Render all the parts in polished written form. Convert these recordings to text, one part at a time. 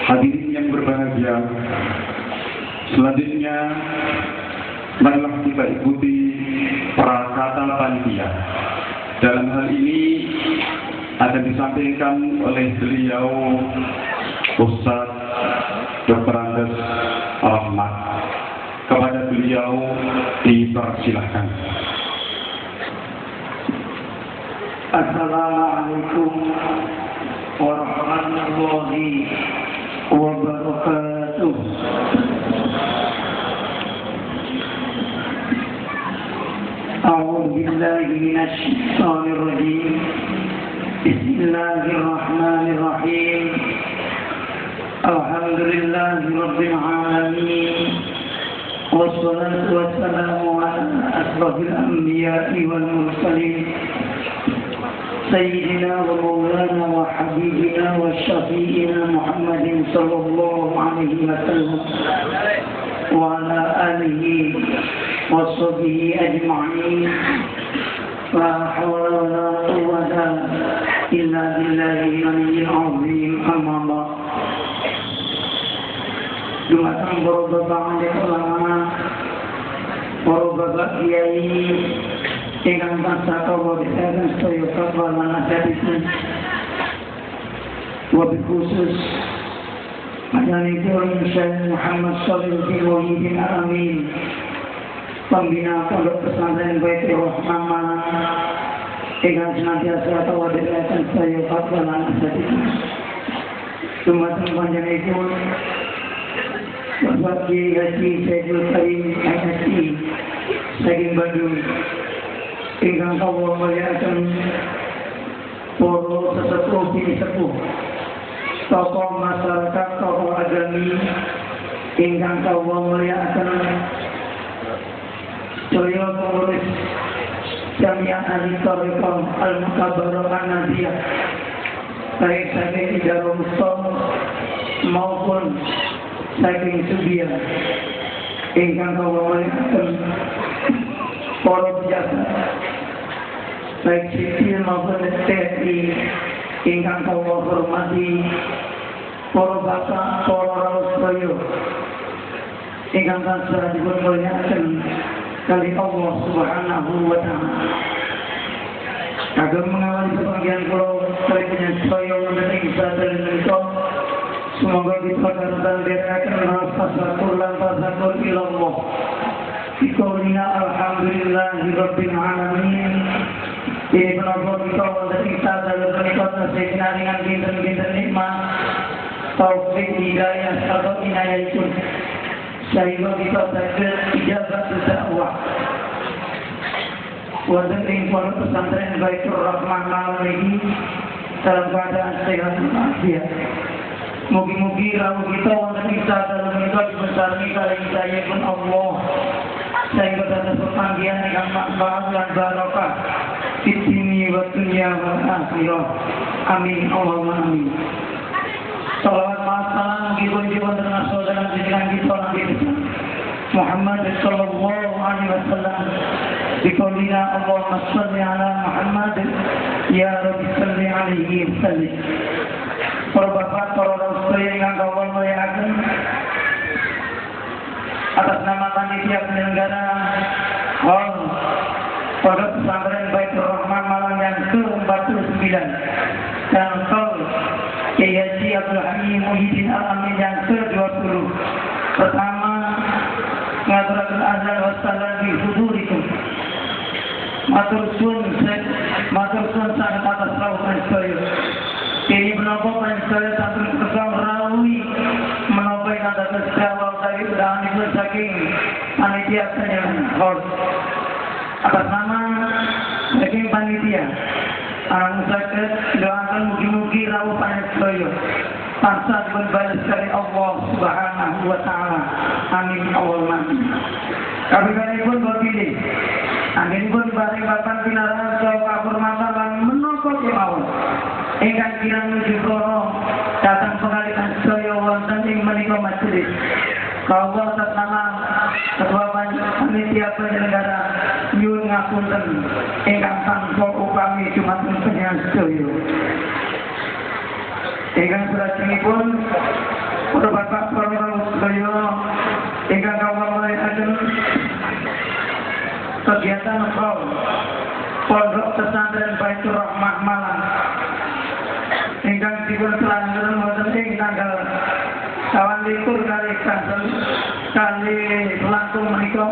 Hadirin yang berbahagia, selanjutnya marilah kita ikuti prakata panitia. Dalam hal ini akan disampaikan oleh beliau Ustaz Dr. Andes Rahmat. Kepada beliau dipersilahkan. Assalamualaikum warahmatullahi wabarakatuh. A'udzu billahi minasy syaithanir rajim. Bismillahirrahmanirrahim. Alhamdulillahi rabbil alamin. Wassalatu wassalamu ala asrafil anbiya'i wal mursalin. Sayyidina wa maulana wa habibina wa syafi'ina Muhammadin sallallahu alaihi wasallam wa ala alihi wa sahbihi ajma'in. La hawla wa la quwwata illa billahi al-aliyyil azim. Amma ba'd. Dumateng para bapak ulama, para bapak kiai ingkang tansah kawula dherekaken sedaya fatwa lan nasihatipun. Wabil khusus Majelis Syekh Muhammad Shalih bin Wahidin Amin, pembina Pondok Pesantren Baitur Rahman Malang, ingkang senantiasa kawula dherekaken sedaya fatwa lan nasihatipun. Dumateng panjenenganipun Bapak Kiai Haji Sayyidul Karim MSI saking Bandung, ingkang kawula mulyakaken para sesepuh sepuh, tokoh masyarakat, tokoh agami, ingkang kawula mulyakaken sedaya pengurus Jamiah Ahli Thariqah Al-Mukabarokah Nadiyah, baik saking Darul Mustom maupun saking Subian, ingkang kawula mulyakaken para pejabat baik sipil maupun TNI, ingkang kawula hormati, para bapak, para rawuh sedaya ingkang tansah dipun mulyakaken kali Allah Subhanahu wa ta'ala. Kagem mengawali pepanggihan kula kali sedaya wonten ing sadaya menika, semoga kita dapat dherekaken tasakur lan tasakur ilallah. Biqaulina alhamdulillahi rabbil alamin. Ini menapa kita wonten ing sadaya menika tasih dengan pinten-pinten nikmat, taufik, hidayah, serta inayahipun, sehingga kita saged ijabah dakwah wonten ing Pondok Pesantren Baitur Rahman Malang ini dalam keadaan sehat walafiat. Mugi-mugi rawuh kita wonten ing sadaya menika dibesarkan kali hidayahipun Allah, sehingga dados pepanggihan ingkang manfaat lan barokah fid dini wa dunya wal akhirah. Amin Allahumma amin. Salawat masalah mugi-mugi wonten saudara jenengan kita Nabi Muhammad sallallahu alaihi wasallam. Biqaulina Allahumma shalli ala Muhammad ya rabbi shalli alaihi wasallam. Para bapak, para rasul yang kawula mulyakaken, atas nama panitia penyelenggara Hall Pondok Pesantren Baitur Rahman Malang yang ke-49 dan Hall Kiai Haji Abdul Hamid Muhyiddin Al-Amin yang ke-20, pertama ngaturaken azan wassalam bi hudurikum. Matur suwun sangat atas rawuhan sedaya. Ini menapa panjenengan sampun kesam rawi menapa ingkang dados jawab dari undanganipun saking panitia penyelenggara Hall. Atas nama saking panitia, arang saged doakan mugi-mugi rawuh panjenengan tansah dipun balas dari Allah Subhanahu wa ta'ala. Amin Allahumma amin. Kabinetanipun pilih anggenipun bareng bapak pinaran saha kahormatan lan menapa kemawon ingkang kirang nuju kala datang pengalihan sedaya wonten ing menika majelis. Kawula atas nama Ketua Panitia Penyelenggara nyuwun ngapunten ingkang tanpa upami dumateng panjenengan sedaya. Ingkang salajengipun kegiatan Hol Pondok Pesantren Baitur Rahmah Malang ingkang dipun selangkung wonten ing tanggal 21 kali Kansel kali langkung menika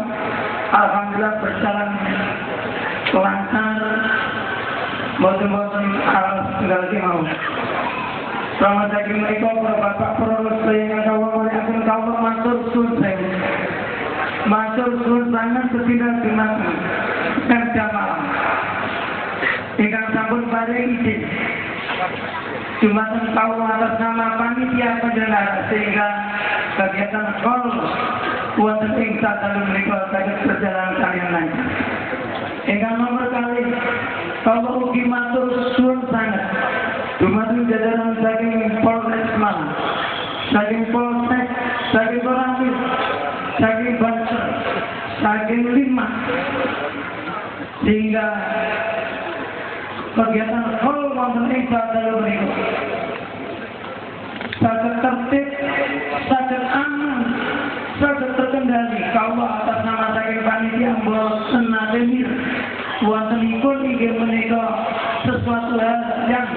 alhamdulillah berjalan lancar boten-boten alas segala mau. Selamat pagi menika para bapak para sedaya kawula mulyakaken kawula matur suwun sewu. Matur suwun sanget sepindah dumateng Pemda Malang. Ingkang sampun paring izin dumateng kawula atas nama panitia penyelenggara sehingga kegiatan Hol wonten ing sadalu menika saged berjalan kaliyan lancar. Ingkang nomor kali kawula ugi matur suwun sanget dumateng jajaran saking Polres Malang, saking Polsek, saking Koramil, saking Banser, saking Lima, sehingga kegiatan Hol wonten ing sadalu menika saged tertib, saged aman, saged terkendali. Kawula atas nama saking panitia boten nate mir wontenipun inggih menika sesuatu hal yang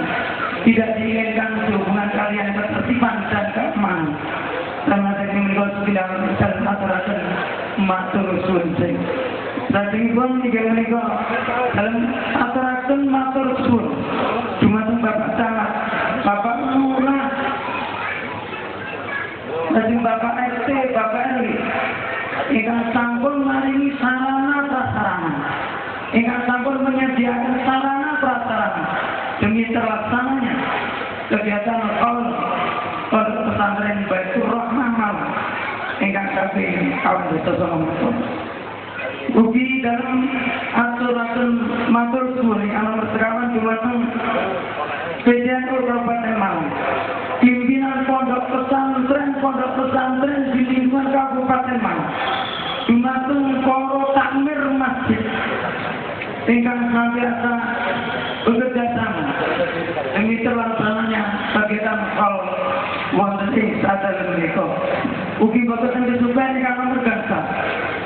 tidak diinginkan hubungan kalian ketertiban dan keamanan. Karena saking menika sudah berjalan aturaken matur suwun sewu. Lajengipun inggih menika dalam aturaken matur suwun dumateng Bapak Camat, Bapak Lurah, lajeng Bapak RT, Bapak RW ingkang sampun maringi sarana prasarana, ingkang sampun menyediakan sarana prasarana demi terlaksananya kegiatan Hol Pondok Pesantren Baitur Rahmah Malang ingkang kaping kawan desa ugi dalam aturaken matur suwun ingkang nomor sekawan dumateng PDNU Kabupaten Malang, pimpinan pondok pesantren di lingkungan Kabupaten Malang, dumateng para takmir masjid ingkang senantiasa bekerja sama demi terlaksananya kegiatan Hol wonten ing sadalu menika. Ugi boten disupen ingkang nomor gangsal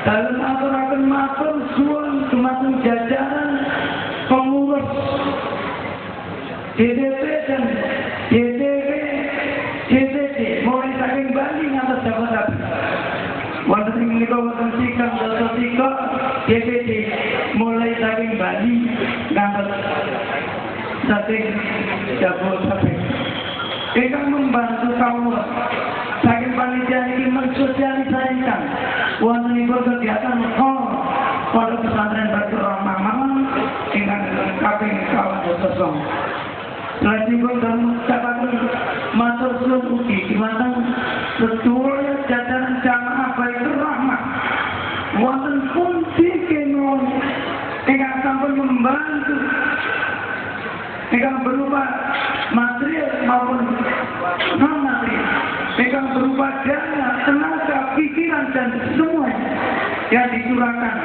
dalam aturaken matur suwun dumateng jajaran pengurus DDP dan DDW DPD mulai saking Bali ngantos Jakarta. Wonten ing menika wonten sikap dasa DPD mulai saking Bali ngantos saking Jabodetabek. Ingkang membantu kawula saking panitia ini mensosialisasikan wontenipun kegiatan Hol Pondok Pesantren Baitur Rahmah Malang ingkang kaping kawan dasa. Selanjutnya dalam ucapan matur suwun ugi dumateng sedaya jajaran jamaah Baitur Rahmah wonten pundi kemawon ingkang sampun membantu ingkang berupa material maupun non material, ingkang berupa dana, tenaga, pikiran dan semua yang dicurahkan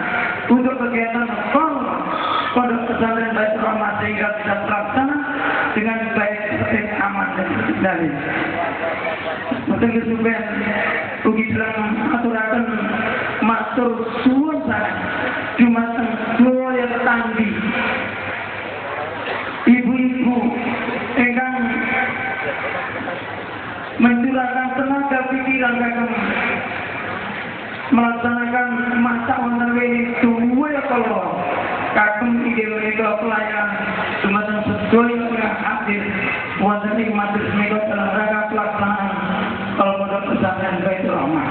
untuk kegiatan Hol Pondok Pesantren Baitur Rahmah sehingga bisa terlaksana dengan baik, tertib, aman dan terkendali. Mboten kesupen ugi dalam aturaken matur suwun sanget dumateng sedaya tetanggi, ibu-ibu ingkang mencurahkan tenaga pikiran kagem melaksanakan masa wonten wene duwe kala kagem ide menika pelayanan dumateng sedaya ingkang hadir wonten ing majelis menika dalam rangka pelaksanaan Pondok Pesantren Baitur Rahmah.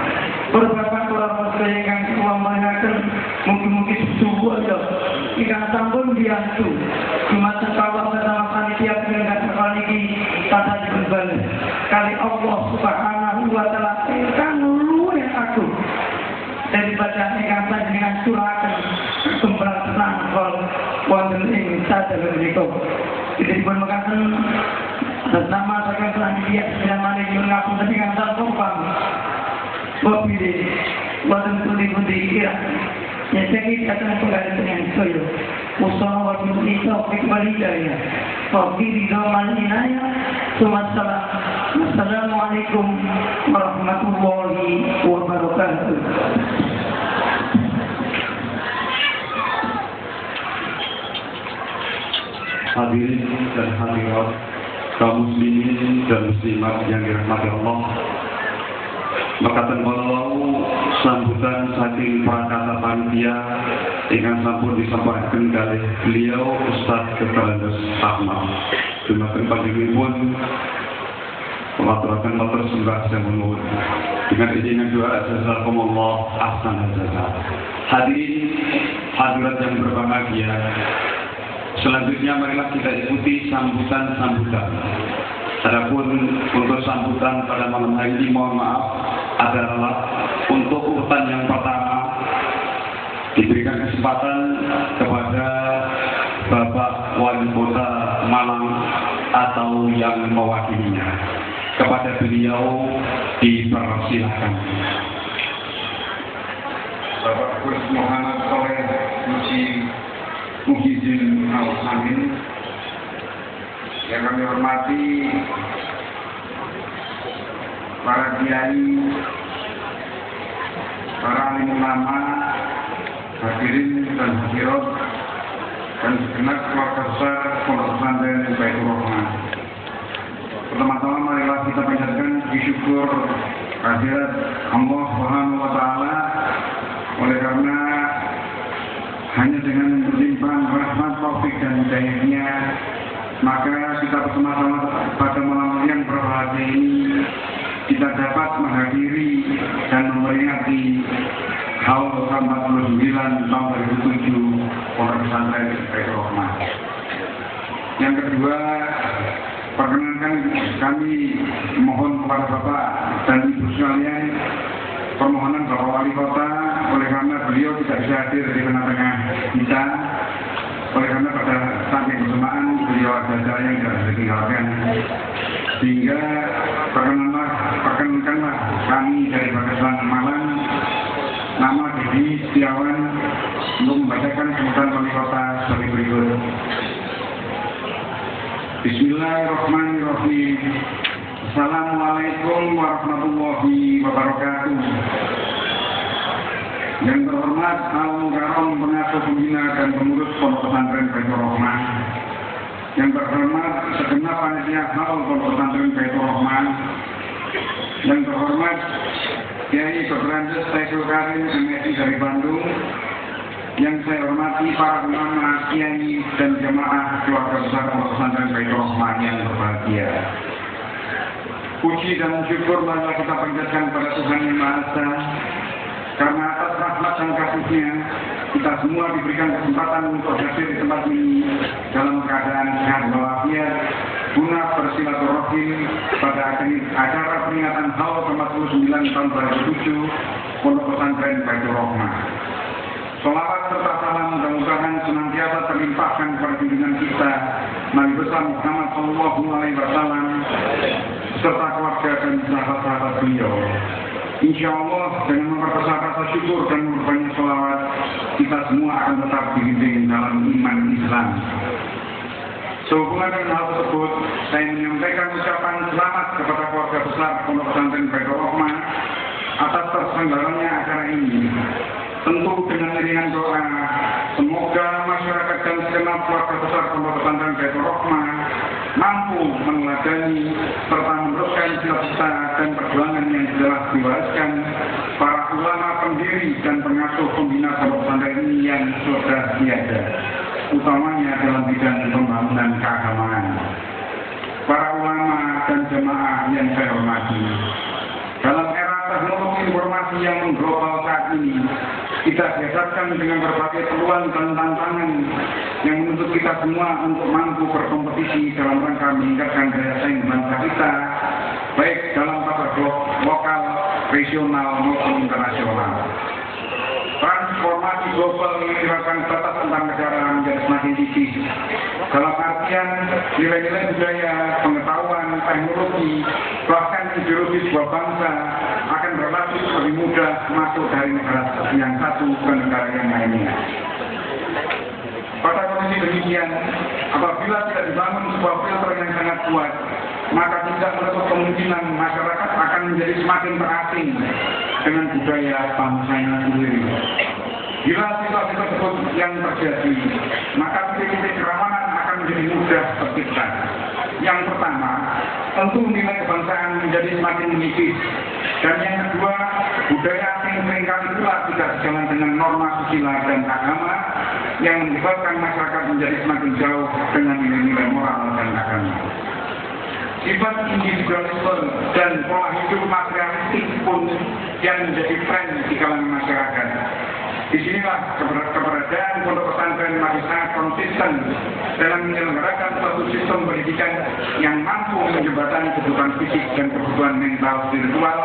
Para bapak para sedaya ingkang kula mulyakaken mugi-mugi sedaya ingkang sampun biyantu dumateng kawula bersama panitia penyelenggara kali niki tansah dipun kali Allah Subhanahu wa taala ingkang luwih agung daripada ingkang panjenengan curahaken kembaraan Hol wonten ing sadalu menika. Dipun mekaten atas nama saking panitia penyelenggara ngapunten ingkang sampun pamit. Mobil wonten pundi-pundi kira nyekeki datang pengganti dengan saya. Wassalamualaikum warahmatullahi wabarakatuh. Assalamualaikum warahmatullahi wabarakatuh. hadirin dan hadirat, kaum muslimin dan muslimat yang dirahmati Allah. Makaten kalau sambutan saking prakata panitia ingkang sampun disampaikan kalih beliau Ustaz Dr. Andes Ahmad. Dumateng panjenenganipun mengaturaken matur sembah semono dengan izin doa jazakumullah ahsan jazaa. Hadirin hadirat yang berbahagia, selanjutnya marilah kita ikuti sambutan-sambutan. Adapun untuk sambutan pada malam hari ini, mohon maaf, adalah untuk urutan yang pertama diberikan kesempatan kepada Bapak Wali Kota Malang atau yang mewakilinya. Kepada beliau dipersilahkan. Bapak Gus Muhammad Soleh Muhyiddin Al-Samin, yang kami hormati para kiai, para alim ulama, hadirin dan hadirat, dan segenap keluarga besar Pondok Pesantren Baitur Rahman. Pertama-tama marilah kita panjatkan puji syukur kehadirat Allah Subhanahu wa Ta'ala, oleh karena hanya dengan limpahan rahmat, taufik dan hidayahnya maka kita bersama-sama pada malam yang berbahagia ini kita dapat menghadiri dan memperingati Haul ke-49 tahun 2007 Pondok Pesantren Baitur Rahman. Yang kedua, perkenankan kami mohon kepada Bapak dan Ibu sekalian permohonan Bapak Wali Kota, oleh karena beliau tidak bisa hadir di tengah-tengah kita, oleh karena pada samping bersamaan beliau ada acara yang tidak bisa ditinggalkan, sehingga perkenankanlah kami dari Bagasan Malang nama Didi Setiawan untuk membacakan sambutan Wali Kota sebagai berikut. Bismillahirrahmanirrahim. Assalamualaikum warahmatullahi wabarakatuh. Yang terhormat Al-Mukarram Pengasuh Pembina dan Pengurus Pondok Pesantren Baitur Rahman. Yang terhormat segenap panitia Haul Pondok Pesantren Baitur Rahman. Yang terhormat Kiai Dr. Andes Taiful Karim MSI dari Bandung. Yang saya hormati para ulama, kiai dan jemaah keluarga besar Pondok Pesantren Baitur Rahman yang berbahagia. Puji dan syukur marilah kita panjatkan pada Tuhan Yang Maha Esa, karena atas rahmat dan kasih-Nya kita semua diberikan kesempatan untuk hadir di tempat ini dalam keadaan sehat walafiat guna bersilaturahim pada acara peringatan Haul ke-49 tahun 2007 Pondok Pesantren Baitur Rahman. Salawat serta salam mudah-mudahan senantiasa terlimpahkan kepada junjungan kita Nabi besar Muhammad SAW serta keluarga dan sahabat-sahabat beliau. Insya Allah dengan memperbesar rasa syukur dan memperbanyak salawat, kita semua akan tetap dibimbing dalam iman Islam. Sehubungan dengan hal tersebut, saya menyampaikan ucapan selamat kepada keluarga besar Pondok Pesantren Baitur Rahman atas terselenggaranya acara ini. Tentu dengan iringan doa, semoga masyarakat dan segenap keluarga besar Pondok Pesantren Baitur Rahman mampu meneladani serta meneruskan cita-cita dan perjuangan yang jelas diwariskan para ulama pendiri dan pengasuh pembina Pondok Pesantren ini yang sudah tiada, utamanya dalam bidang pembangunan keagamaan. Para ulama dan jemaah yang saya hormati, dalam era teknologi informasi yang mengglobal saat ini, kita dihadapkan dengan berbagai peluang dan tantangan yang menuntut kita semua untuk mampu berkompetisi dalam rangka meningkatkan daya saing bangsa kita, baik dalam pasar lokal, regional maupun internasional. Transformasi global mengakibatkan batas antar negara menjadi semakin tipis. Dalam artian nilai-nilai budaya, pengetahuan, teknologi, bahkan ideologi sebuah bangsa akan relatif lebih mudah masuk dari negara yang satu ke negara yang lainnya. Pada kondisi demikian, apabila tidak dibangun sebuah filter yang sangat kuat, maka tidak menutup kemungkinan masyarakat akan menjadi semakin terasing dengan budaya bangsanya sendiri. Bila situasi tersebut yang terjadi, maka titik-titik kerawanan akan menjadi mudah tercipta. Yang pertama, tentu nilai kebangsaan menjadi semakin menipis. Dan yang kedua, budaya asing seringkali pula tidak sejalan dengan norma susila dan agama yang menyebabkan masyarakat menjadi semakin jauh dengan nilai-nilai moral dan agama. Sifat individualisme dan pola hidup materialistik pun yang menjadi tren di kalangan masyarakat. Disinilah keberadaan pondok pesantren masih sangat konsisten dalam menyelenggarakan suatu sistem pendidikan yang mampu menjembatani kebutuhan fisik dan kebutuhan mental spiritual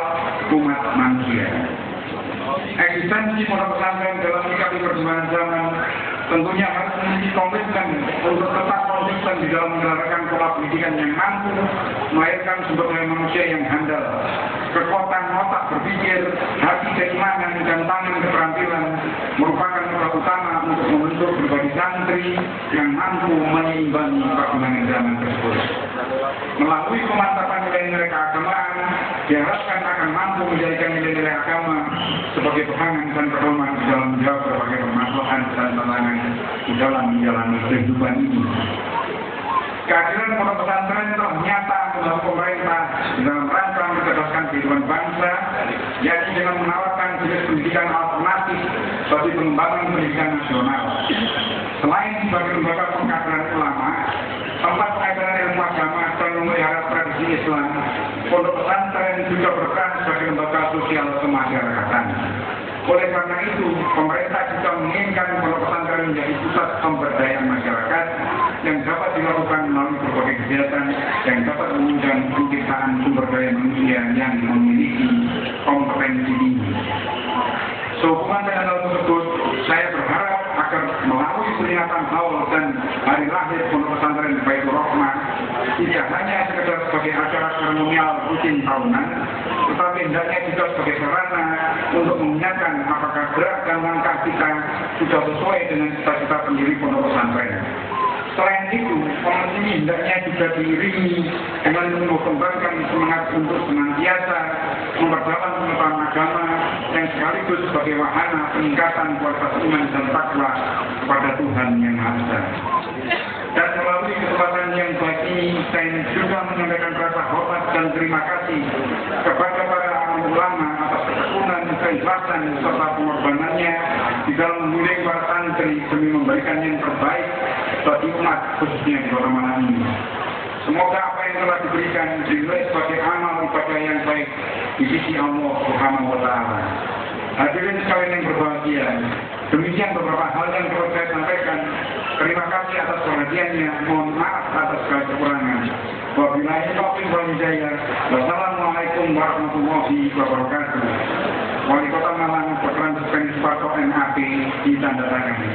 umat manusia. Eksistensi pondok pesantren dalam menyikapi perkembangan zaman tentunya harus memiliki komitmen untuk tetap konsisten di dalam menjalankan pola pendidikan yang mampu melahirkan sumber daya manusia yang handal, kekuatan otak berpikir, hati keimanan, dan tangan keterampilan merupakan modal utama untuk membentuk pribadi santri yang mampu menyeimbangi perkembangan zaman tersebut. Melalui pemantapan nilai-nilai keagamaan, diharapkan akan mampu menjadikan nilai-nilai agama sebagai pegangan dan pedoman di dalam menjawab berbagai permasalahan dan tantangan di dalam menjalani kehidupan ini. Kehadiran pondok pesantren telah nyata membantu pemerintah dalam rangka mencerdaskan kehidupan bangsa, yakni dengan menawarkan jenis pendidikan alternatif bagi pengembangan pendidikan nasional. Selain sebagai lembaga pengkaderan ulama, tempat pengajaran ilmu agama dan memelihara tradisi Islam, pondok pesantren juga berperan sebagai lembaga sosial kemasyarakatan. Oleh karena itu, pemerintah juga menginginkan pondok pesantren menjadi pusat pemberdayaan masyarakat yang dapat dilakukan melalui berbagai kegiatan yang dapat menunjang penciptaan sumber daya manusia yang memiliki kompetensi tinggi. Sehubungan dengan hal tersebut, saya berharap agar melalui peringatan haul dan hari lahir pondok pesantren Baitur Rahmah tidak hanya sekedar sebagai acara seremonial rutin tahunan, tetapi hendaknya juga sebagai sarana untuk mengingatkan apakah gerak dan langkah kita sudah sesuai dengan cita-cita pendiri pondok pesantren. Selain itu, momen ini hendaknya juga diiringi dengan mengembangkan semangat untuk senantiasa memperdalam pengetahuan agama yang sekaligus sebagai wahana peningkatan kualitas iman dan takwa kepada Tuhan Yang Maha Esa. Dan melalui kesempatan yang baik ini, saya juga menyampaikan rasa hormat dan terima kasih kepada para ulama atas ketekunan, keikhlasan, serta pengorbanannya di dalam membimbing para santri demi memberikan yang terbaik bagi umat khususnya di kota Malang ini. Semoga apa yang telah diberikan dinilai sebagai amal ibadah yang baik di sisi Allah Subhanahu wa Ta'ala. Hadirin sekalian yang berbahagia, demikian beberapa hal yang perlu saya sampaikan. Terima kasih atas perhatiannya, mohon maaf atas segala kekurangan. Wabillahi taufiq wal hidayah. Wassalamualaikum warahmatullahi wabarakatuh. Wali Kota Malang berperan sebagai Suparto MAP ditandatangani.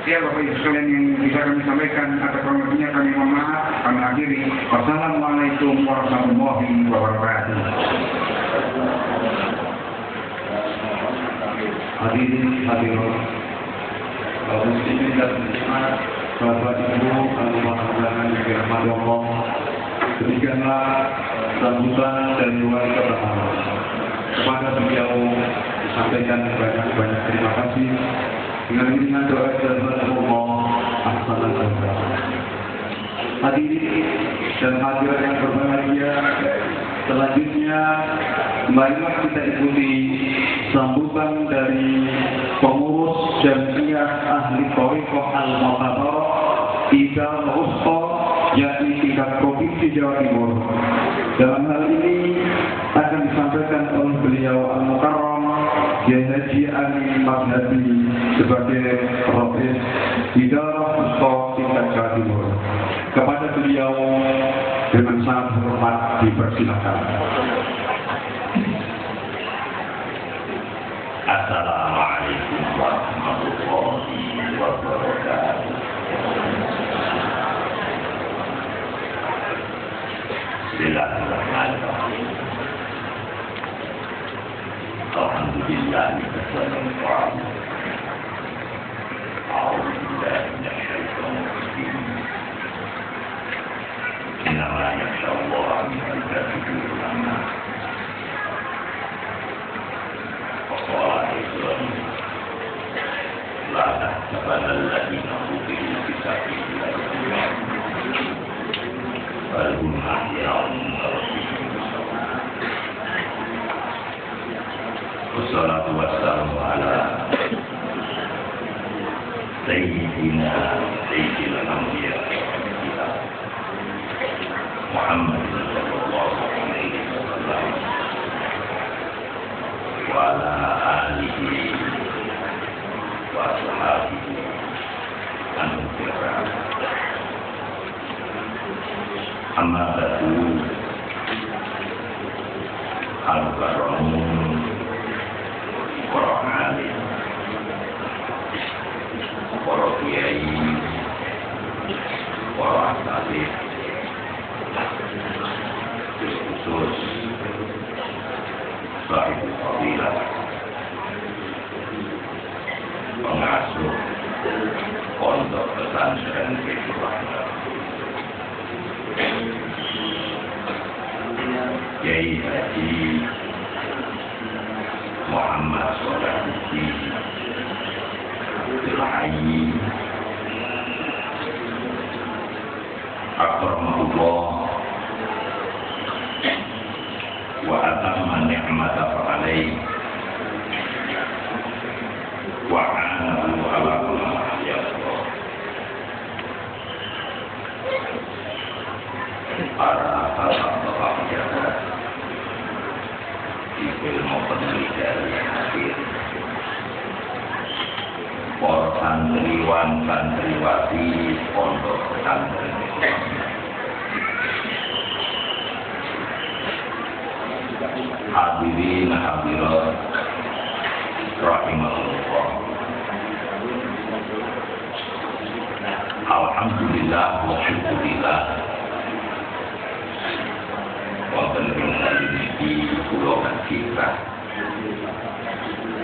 Ya Bapak Ibu sekalian yang bisa kami sampaikan, atas kurang lebihnya kami mohon maaf. Kami akhiri. Wassalamualaikum warahmatullahi wabarakatuh. Hadirin hadirat, kaum muslimin dan muslimat, Bapak Ibu, Alhamdulillah yang dirahmati Allah. Demikianlah sambutan dari Wali Kota Malang. Kepada beliau disampaikan banyak terima kasih dengan iringan doa dan Allah ahsanal jazaa. Hadirin dan hadirat yang berbahagia, selanjutnya marilah kita ikuti sambutan dari pengurus Jamiah Ahli Thariqah Al-Mu'tabarah Idal Wusta, yakni tingkat Provinsi Jawa Timur. Dalam hal ini akan disampaikan oleh beliau Al-Mukarram Kiai Haji Ali Maghdadi sebagai Rais Idal Wusta tingkat Jawa Timur. Kepada beliau dengan sangat hormat dipersilakan. Assalamualaikum warahmatullahi wabarakatuh. Bismillahirrahmanirrahim. Alhamdulillah Innama yakhshallaha min ibadihi ulama. La tahsabanna alladhina qutilu fi sabilillahi wassalatu wassalamu ala sayyidina anbiya Muhammad sallallahu alaihi wasallam wa ala alihi wa ashabihi an-kiram. Amma ba'du, al-karamun para alim, para kiai, para asatidz, khusus sahibul fadilah, pengasuh pondok pesantren Baitur Rahmah, Kiai Haji Muhammad Sholahudin Abdul Hayy akramahullah wa atamma ni'matahu alaihi wa anahu ala kulli yasra. Para sahabat jaga di ilmu penelitian yang hadir, para santriwan santriwati pondok pesantren hadirin hadirat rahimahullah. Alhamdulillah wa syukurillah wonten ing niki kula kita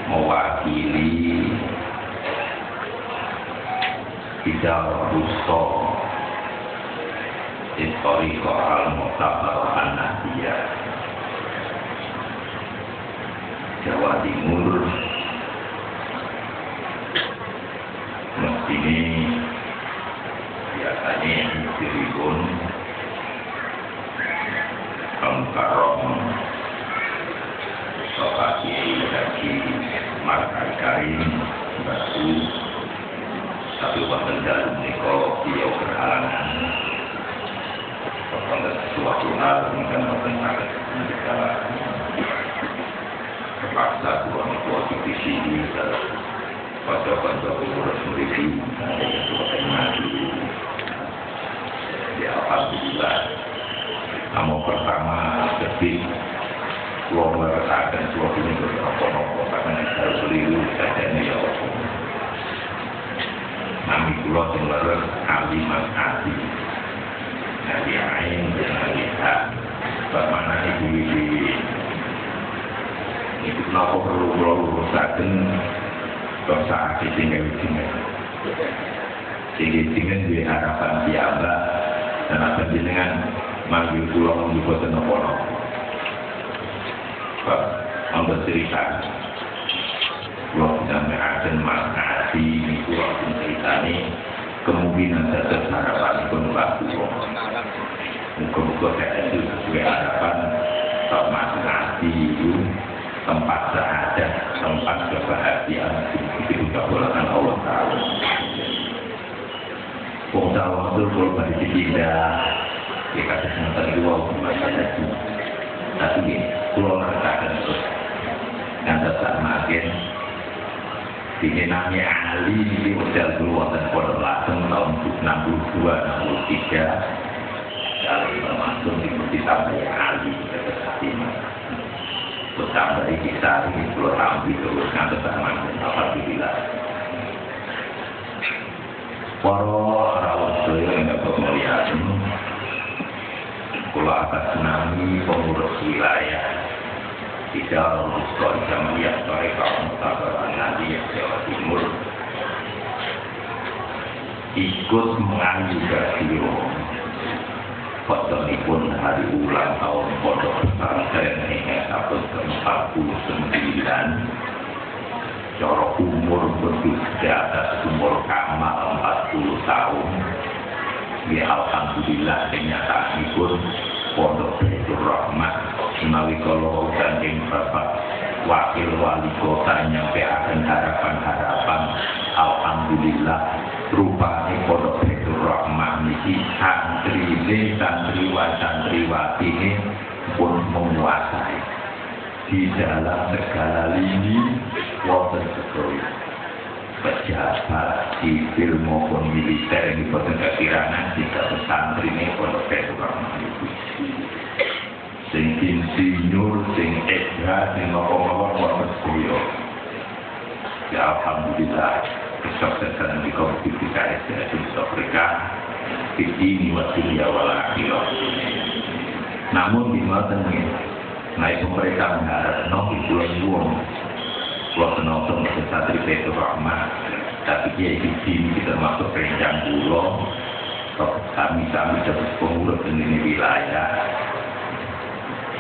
mewakili Idar Rusto Historiko Al-Muqtabar An-Nahdiyah Jawa Timur. Mestini biasanya diribun Karom Bapak Kiai Haji Markai Karim Batu, tapi wonten dalem menika beliau berhalangan wonten sesuatu hal ingkang boten saged menjawab. Terpaksa kula menika divisi pada pengurus mriki boten maju. Ya alhamdulillah. Namun pertama ketik kula merasakan suatu ini berapa-apa karena harus keliru saja ini ya Allah. Nami kula sing leres aliman ati. Nabi ain dan lihat bagaimana ibu itu kenapa perlu kula lurusaken dosa ati tinggal tinggal di harapan piyambak dan apa jenengan manggil pulang untuk boten-boten. Ambil cerita, pulang sampai akan maknasi di pulang cerita ini kemungkinan saja harapan pun bagus. Muka-muka saya itu sesuai harapan maknasi itu tempat sahaja, tempat kebahagiaan itu kebolakan Allah Ta'ala. Pokoknya waktu kalau masih tidak dikasih sempat dua masa itu, tapi pulau merasakan terus yang tetap makin dinamanya Ali di hotel keluar dan Pondok Langsung tahun 62-63 kali termasuk di sampai Ali terus sampai kisah ini pulau Rambi terus yang tetap makin alhamdulillah. Para rawat saya yang dapat melihat kula atas nami pengurus wilayah Idar Rusto Jamiyah Tarekat Muqtabar An-Nahdiyah Jawa Timur ikut menganjurkan fotonipun hari ulang tahun pondok pesantren yang tahun ke-49 cara umur di atas umur kamal 40 tahun. Ya alhamdulillah kenyataanipun pondok Baitur Rahmah menawi kala saking Bapak wakil wali kota nyampaikan harapan-harapan. Alhamdulillah rupanya Pondok Baitur Rahmah ini santriwati ini pun menguasai di dalam segala lini wonten sedaya pejabat sipil maupun militer yang dibuat kekirangan di satu santri ini Pondok Baitur Rahmah itu sing insinyur, sing edha, sing ngomong-ngomong wonten sedaya. Ya alhamdulillah kesuksesan di kompetisi KSDA di Afrika ini wasilia wala akhirah. Namun di masa ini naik pemerintah mengharap di bulan buang buat penonton untuk Santri Baitur Rahmah, tapi dia ini kita masuk rencang pulau kami dapat pengurus ini wilayah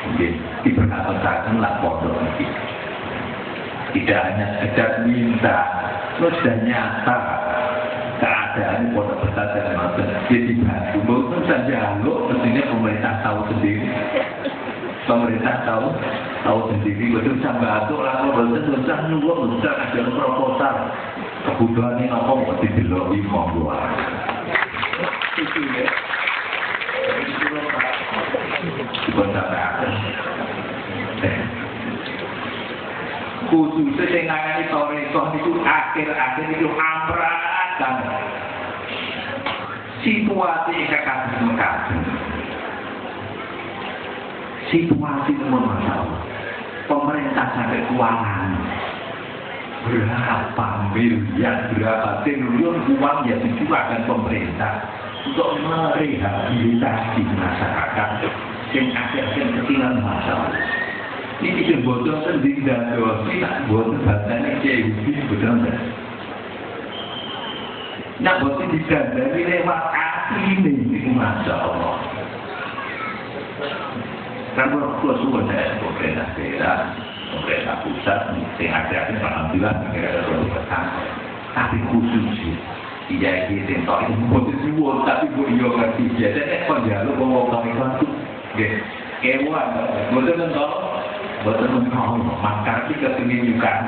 mungkin diperkatakanlah pondok ini tidak hanya sekedar minta, sudah nyata keadaan pondok pesantren maksud jadi bantu, bukan saja lo mestinya pemerintah tahu sendiri, tahu sendiri, betul sampai atur lah, betul nyuwun, betul ada proposal kebutuhan ini apa mau dideloi monggo itu ya. Khususnya yang nangani torikoh itu akhir-akhir itu ambrakan situasi yang kakak mengkaji situasi itu masalah pemerintah sampai keuangan berapa miliar, berapa triliun uang yang dicurahkan pemerintah untuk merehabilitasi masyarakat yang akhir-akhir ketinggalan masalah. Ini sebetulnya sendiri dan dosi tak buat bahasanya Yahudi betul-betul. Nak buat didandani lewat asli ini Masya Allah. Karena kesuwan dari pemerintah daerah, pemerintah pusat, yang akhir-akhir alhamdulillah negara berpesan. Tapi khususnya tidak ingin tahu itu posisi wong tapi gue yo ngerti jadi ekor jalur bawa kawan itu kewan betul tahu makar kita penunjukan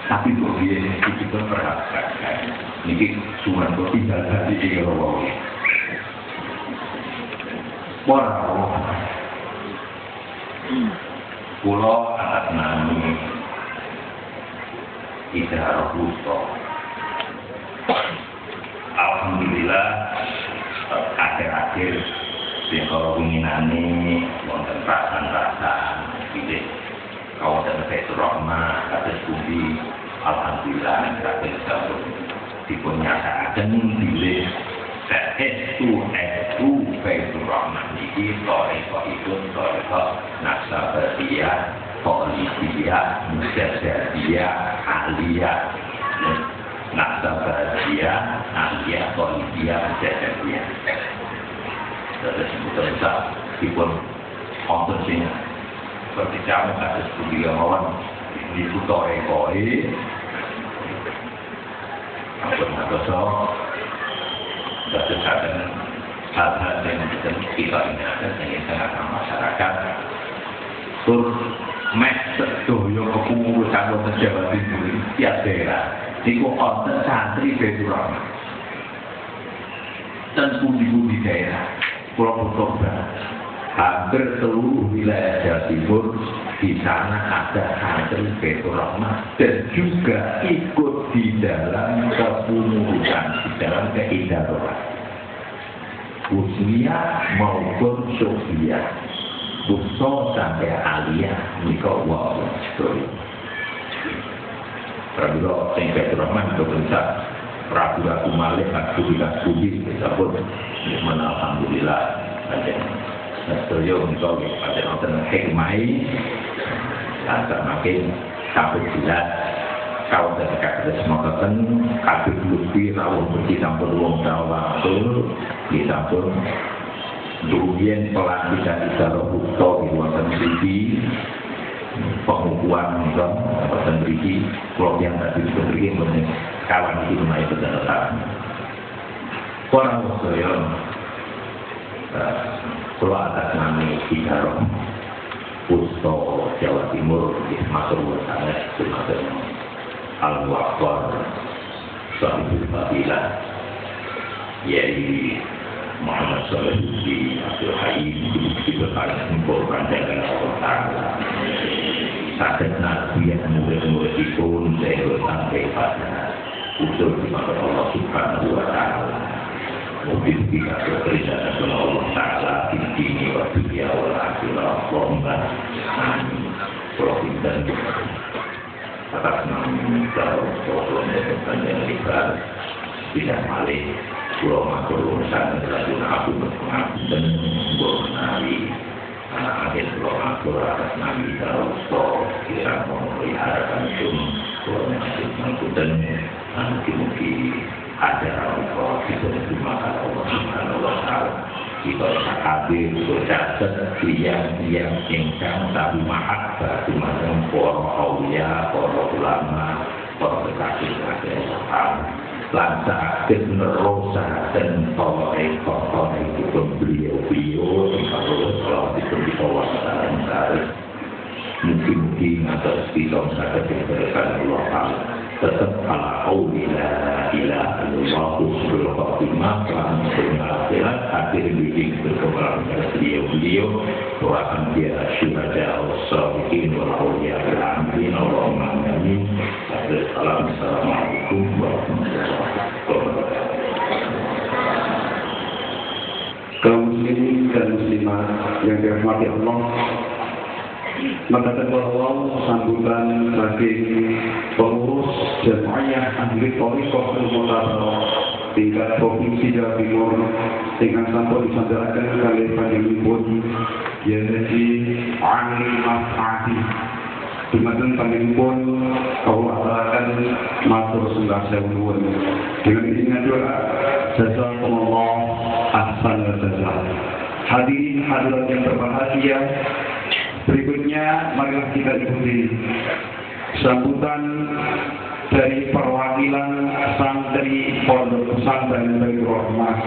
tapi gue itu pun perhatikan ini cuma gue tinggal tadi di bawah borau pulau atas nama Idhar Husto. Alhamdulillah akhir-akhir di kalau inginane wonten perasaan-perasaan pilih kawasan Baitur Rahmah kados pundi alhamdulillah kabeh sampun dipunyakaken pilih itu Baitur Rahmah iki toriko Naksabandiyah, Polisiya, Mujahidiyah, Aliyah Naksabandiyah, Aliyah, Polisiya, Mujahidiyah. Terus sebetulnya dipun konten sing berbicara kasus budaya mawon di Torikoi ampun ngadoso kasus hal-hal yang kita ingatkan yang sangat masyarakat tur mes sedoyo kepengurusan wonten Jawa Timur tiap daerah niku wonten santri Baitur Rahmah dan pundi-pundi daerah Pulau Toba hampir seluruh wilayah Jawa Timur di sana ada santri Baitur Rahmah dan juga ikut di dalam kepengurusan di dalam keidarohan Bosnia maupun Sofia, Buso sampai Aliyah, Niko Wau, Story. Prabu Sing Baitur Rahmah berbentuk Prabu Ratu Malik, Prabu Budi, disebut Nisman Alhamdulillah. Ada Story Niko ada nonton hikmai, dan makin sampai jelas. Kalau dari kata semogakan kabeh lupi rawuh mesti sampun wong Jawa betul disampun duyen pelantikan Idhar Husto di wonten mriki pengukuhan ngon wonten mriki kula yang tadi mriki menika kawan iki menawi betul-betul orang sedaya kula atas nama Idhar Pusto Jawa Timur di Matur Sanes Sumatera Al-Waqar Sahibul Fadilah yaitu Muhammad Salahuddin Abdul Halim diberkahi sempurna dengan Allah Ta'ala sakit nabi yang murid-muridipun sehingga sampai pada usul di mata Allah Subhanahu wa Ta'ala mungkin kita berkerja dengan Allah Ta'ala di sini waktu dia Allah Ta'ala Allahumma amin Provinsen atas nama Tuhan dan panjang lebar tidak malih pulau makhluk urusan dan aku berpengaruh dan mengenali akhir pulau makhluk atas nama Tuhan kira memeliharakan itu pulau makhluk dan mungkin ada Allah kita dimakan Allah Subhanahu wa Ta'ala kita hadir bercatat yang ingkang tabi mahat batu macam para awliya, para ulama, para kekasih Allah lansa aktif menerusakan tokoh itu pun beliau-beliau kalau itu di bawah saran mungkin atas kita sangat diberikan Allah Ta'ala tetap ala awliya ilaha illallah usul khotimah dan akhirat hadir bidik berkembang dari beliau-beliau doakan dia syuhada as-salihin wal awliya al-amin Allahumma amin. Assalamualaikum warahmatullahi wabarakatuh. Kaum muslimin dan muslimah yang dirahmati Allah, mengatakan bahwa sambutan bagi pengurus jamaah ahli thariqah al-muqarrarah tingkat provinsi Jawa Timur dengan sampun disampaikan oleh panjenenganipun yaitu Ali Mas'adi. Dumateng panjenenganipun kawula aturaken matur sembah sewu dengan izin doa jazakumullah ahsan jazaa. Hadirin hadirat yang berbahagia, berikutnya marilah kita ikuti sambutan dari perwakilan santri Pondok Pesantren Baitur Rahmah.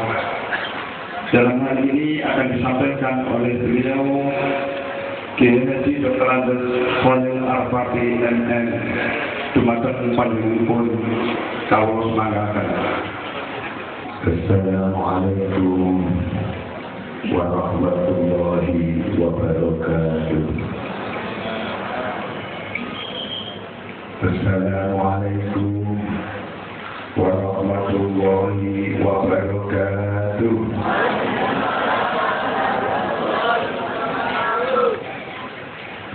Dalam hal ini akan disampaikan oleh beliau Kiai Haji Dr. Andes Khalil Arfati MM dumateng panjenenganipun kawula semanggaken. Assalamualaikum warahmatullahi wabarakatuh. Assalamualaikum warahmatullahi wabarakatuh.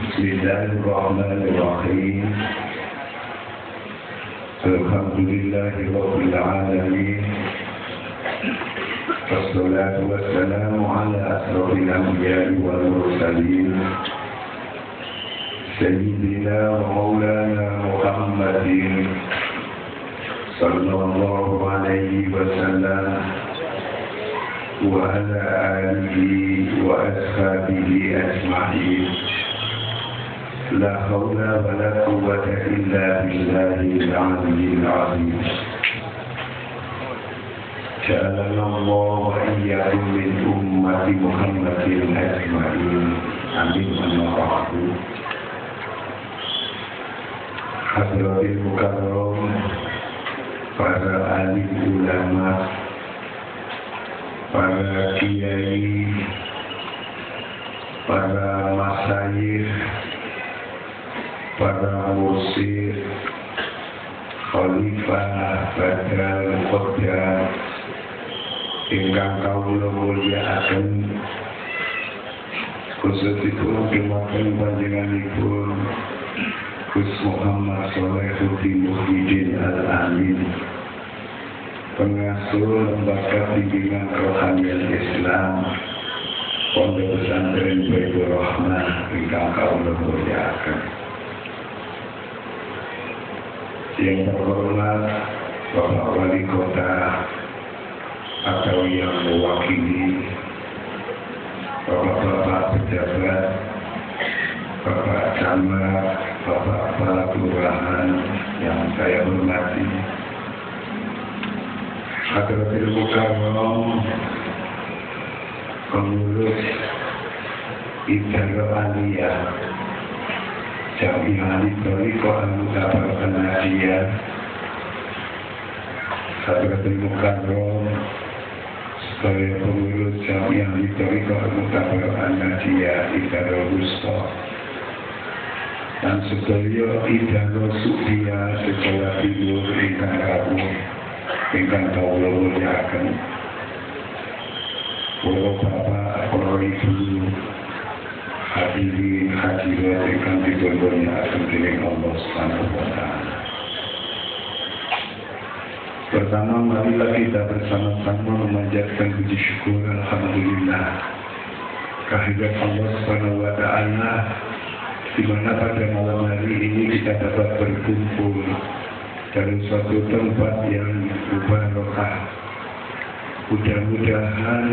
Bismillahirrahmanirrahim. Alhamdulillahirabbil alamin. Wassalatu wassalamu ala asrofil anbiya'i wal mursalin Sayyidina wa maulana Muhammadin sallallahu alaihi wasallam wa ala alihi wa ashabihi ajma'in. La hawla wa la quwwata illa billahil aliyyil azim. جعلنا الله وإياكم من أمة محمد أجمعين آمين أما بعد. Hadratil Mukarram, para alim ulama, para kiai, para masyayikh, para mursyid, khalifah, badal, qadar, ingkang kawula mulyakaken, khususipun kemakan panjenenganipun Gus Muhammad Salahuddin Muhyiddin Al-Amin, pengasuh Lembaga Bimbingan Kerohanian Islam Pondok Pesantren Baitur Rahmah ingkang kawula mulyakaken. Yang terhormat Bapak Wali Kota atau yang mewakili Bapak-bapak pejabat, Bapak Camat, Bapak Kepala Kelurahan yang saya hormati, Hadratil Mukarram, pengurus Idaro Aliyah Jami'ah Al-Toriko Al-Mutabar Al-Nadiyah Hadratul Mukarram sebagai pengurus Jami'ah Al-Toriko Al-Mutabar Al-Nadiyah Idaro Wusta dan sebagai Idaro Sudia Sekolah Timur ingkang rawuh ingkang kawula mulyakaken para bapak, para ibu, hadirin hadirat ingkang dipunmulyakaken dening Allah Subhanahu wa taala. Pertama, marilah kita bersama-sama memanjatkan puji syukur alhamdulillah kehadirat Allah Subhanahu wa taala di mana pada malam hari ini kita dapat berkumpul dari suatu tempat yang mubarakah. Mudah-mudahan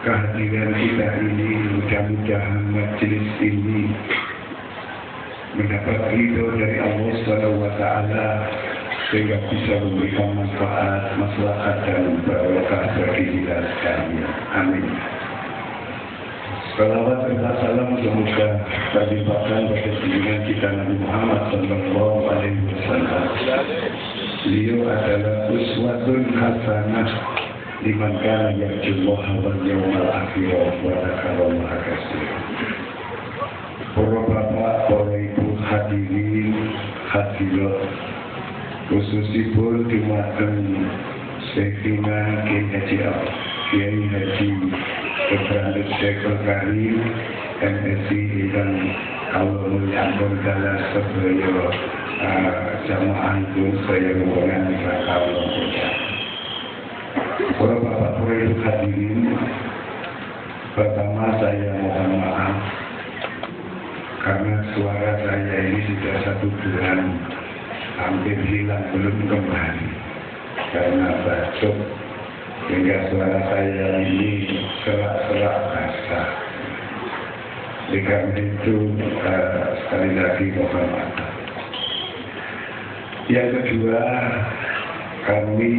kehadiran kita ini, mudah-mudahan majelis ini mendapat ridho dari Allah Subhanahu wa taala sehingga bisa memberikan manfaat, maslahat dan barakah bagi kita sekalian. Amin. Salawat dan salam semoga terlimpahkan pada junjungan kita Nabi Muhammad sallallahu alaihi wasallam. Beliau adalah uswatun hasanah liman kana yarjullaha wal yawmal akhir wa dzakarallaha katsiran. Para bapak, para ibu hadirin hadirat, khususipun dumateng Sayyidina Kiai Haji Dr. Syekh Karim MSc dan kawula mulyakaken dalah sedaya jamaah itu saya rombongan kawula mulyakaken. Para bapak, para ibu hadirin, pertama saya mohon maaf karena suara saya ini sudah 1 bulan hampir hilang, belum kembali karena batuk sehingga suara saya ini serak-serak basah. Karena itu sekali lagi mohon maaf. Yang kedua, kami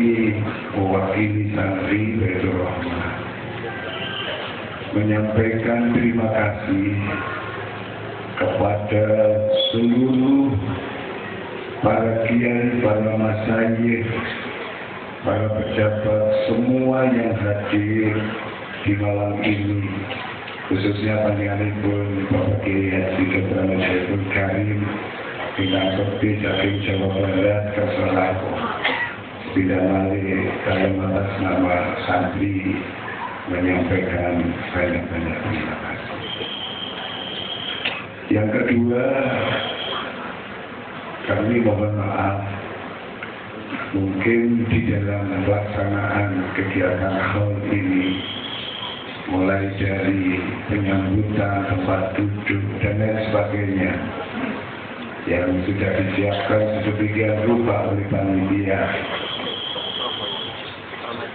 mewakili santri Baitur Rahmah menyampaikan terima kasih kepada seluruh para kiai, para masyayikh, para pejabat, semua yang hadir di malam ini, khususnya panjenenganipun Bapak Kiai Haji Dr. Syekh Karim Bintang Bekti Jatim Jawa Barat Keselako. Tidak malih dalam atas nama santri menyampaikan banyak-banyak terima kasih. Yang kedua, kami mohon maaf mungkin di dalam pelaksanaan kegiatan hal ini mulai dari penyambutan, tempat duduk dan lain sebagainya yang sudah disiapkan sedemikian rupa oleh panitia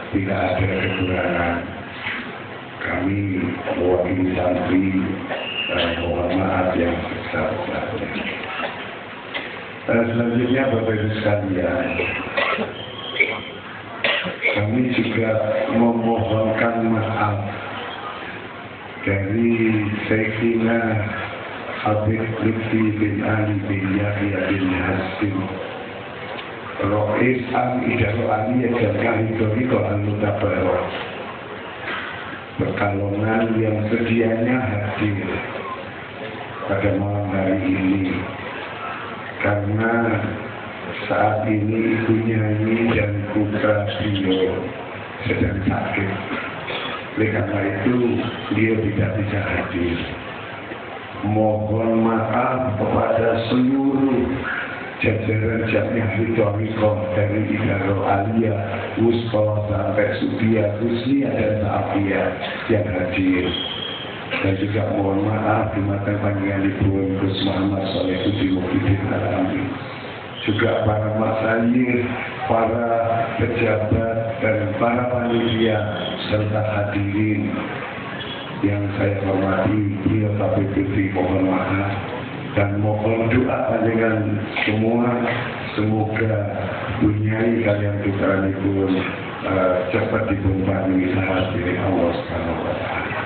tidak ada kekurangan. Kami mewakili santri mohon maaf yang besar-besarnya. Selanjutnya Bapak Ibu sekalian, kami juga memohonkan maaf dari Sayyidina Habib Lutfi bin Ali bin Yahya bin Hasim Rois Al-Idaro Aliyah dan Kahidoriko Al-Mutabar Pekalongan yang sedianya hadir pada malam hari ini karena saat ini ibu nyanyi dan putra beliau sedang sakit. Oleh karena itu beliau tidak bisa hadir. Mohon maaf kepada seluruh jajaran Jami'ah Al-Toriko dari Idaro Aliyah, Wusta sampai Sudia, Husnia dan Sa'afiyah yang hadir. Dan juga mohon maaf di mata panjenenganipun Gus Muhammad Shalihuddin Muhyiddin Al-Amin. Juga para masyayikh, para pejabat dan para panitia serta hadirin yang saya hormati, beliau Habib Lutfi mohon maaf dan mohon doa panjenengan semua semoga bunyai kalian putra-putranipun cepat dipun paringi sehat dari Allah Subhanahu wa taala.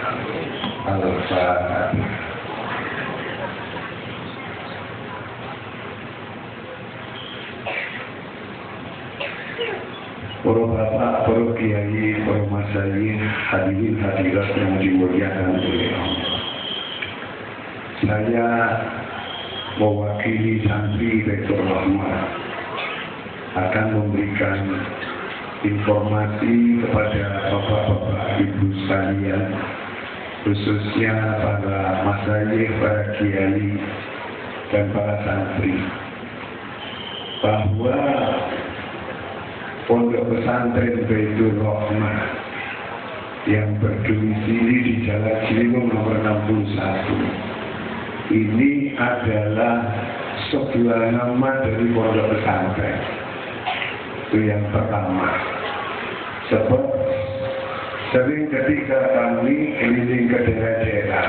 Al-Fatihah. Para bapak, para kiai, para masyayikh, hadirin hadirat yang dimuliakan oleh Allah. Saya mewakili santri Baitur Rahmah akan memberikan informasi kepada bapak-bapak ibu sekalian, khususnya para masyayikh, para kiai, dan para santri, bahwa Pondok Pesantren Baitur Rahmah yang berdomisili di Jalan Ciliwung nomor 61 ini adalah sebuah nama dari pondok pesantren. Itu yang pertama. Sebab sering ketika kami keliling ke daerah-daerah,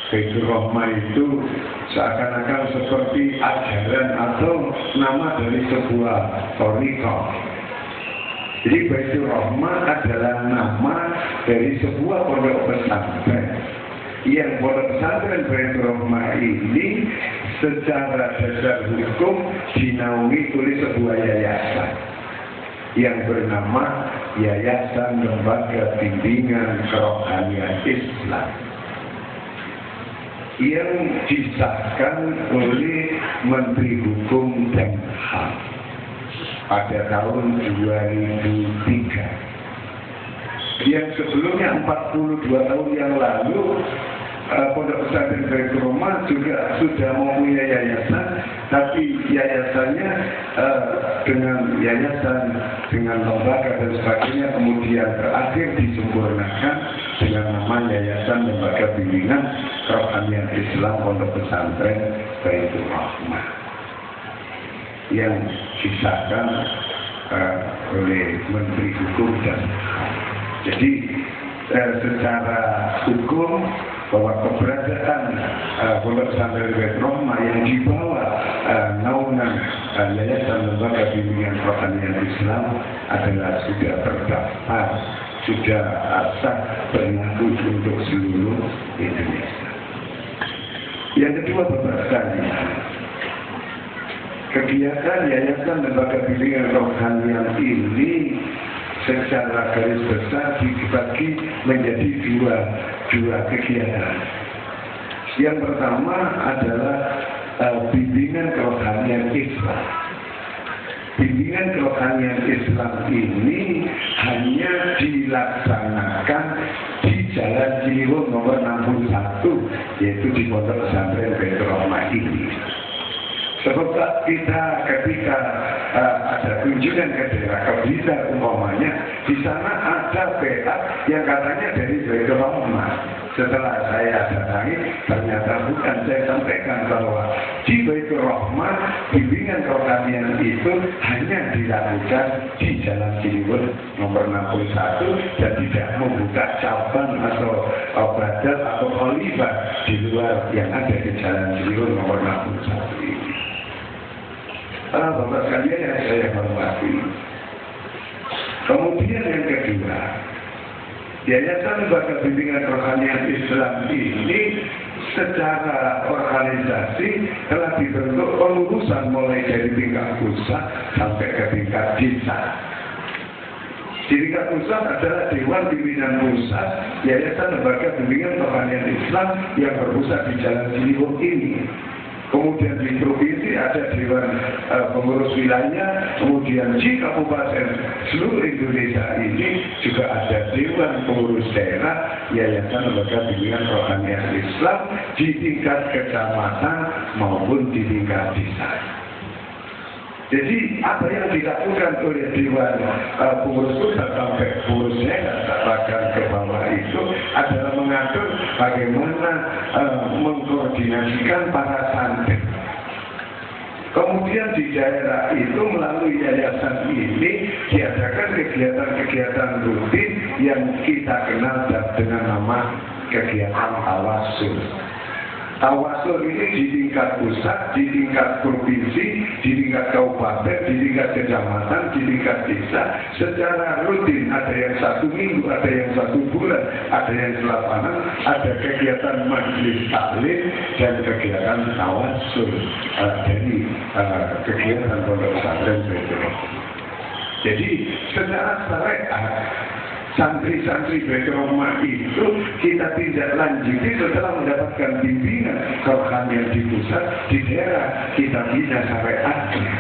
Baitur Rahmah itu seakan-akan seperti ajaran atau nama dari sebuah thariqah. Jadi Baitur Rahmah adalah nama dari sebuah pondok pesantren. Yang pondok pesantren Baitur Rahmah ini secara dasar hukum dinaungi oleh sebuah yayasan yang bernama Yayasan Lembaga Bimbingan Kerohanian Islam, yang disahkan oleh Menteri Hukum dan HAM pada tahun 2003. Yang sebelumnya 42 tahun yang lalu Pondok Pesantren Baitur Rahmah juga sudah mempunyai yayasan, tapi yayasannya dengan lembaga dan sebagainya kemudian terakhir disempurnakan dengan nama Yayasan Lembaga Bimbingan Kerohanian Islam Pondok Pesantren Baitur Rahmah yang disahkan oleh Menteri Hukum dan HAM. Jadi secara hukum bahwa keberadaan Pondok Pesantren Baitur Rahmah yang dibawa naungan Yayasan Lembaga Bimbingan Kerohanian Islam adalah sudah terdaftar, sudah sah berlaku untuk seluruh Indonesia. Yang kedua, bapak sekalian, kegiatan Yayasan Lembaga Bimbingan Kerohanian ini secara garis besar dibagi menjadi dua kegiatan. Yang pertama adalah bimbingan kerohanian Islam. Bimbingan kerohanian Islam ini hanya dilaksanakan di Jalan Ciliwung nomor 61, yaitu di Pondok Pesantren Baitur Rahmah ini. Sebab kita ketika ada kunjungan ke daerah ke Blitar umpamanya, di sana ada PA yang katanya dari Baitur Rahmah. Setelah saya datangi, ternyata bukan. Saya sampaikan bahwa di Baitur Rahmah bimbingan kerohanian itu hanya dilakukan di Jalan Ciliwung nomor 61 dan tidak membuka cabang atau badal atau khalifah di luar yang ada di Jalan Ciliwung nomor 61 ini. Bapak sekalian yang saya hormati. Kemudian yang kedua, Yayasan Lembaga Bimbingan Kerohanian Islam ini secara organisasi telah dibentuk pengurusan mulai dari tingkat pusat sampai ke tingkat desa. Di tingkat pusat adalah Dewan Pimpinan Pusat Yayasan Lembaga Bimbingan Kerohanian Islam yang berpusat di Jalan Ciliwung ini. Kemudian di provinsi ada Dewan Pengurus Wilayah, kemudian di kabupaten seluruh Indonesia ini juga ada Dewan Pengurus Daerah Yayasan Lembaga Bimbingan Kerohanian Islam di tingkat kecamatan maupun di tingkat desa. Jadi apa yang dilakukan oleh Dewan Pengurus Pusat sampai pengurus daerah bahkan ke bawah itu adalah mengatur bagaimana mengkoordinasikan para santri. Kemudian di daerah itu melalui yayasan ini diadakan kegiatan-kegiatan rutin yang kita kenal dengan nama kegiatan tawasul. Tawasul ini di tingkat pusat, di tingkat provinsi, di tingkat kabupaten, di tingkat kecamatan, di tingkat desa, secara rutin. Ada yang 1 minggu, ada yang 1 bulan, ada yang selapanan, ada kegiatan majelis taklim dan kegiatan tawasul dari kegiatan pondok pesantren Baitur Rahmah. Jadi secara syariat santri-santri Baitur Rahmah itu kita tindak lanjuti setelah mendapatkan bimbingan kerohanian di pusat, di daerah kita bina syariatnya.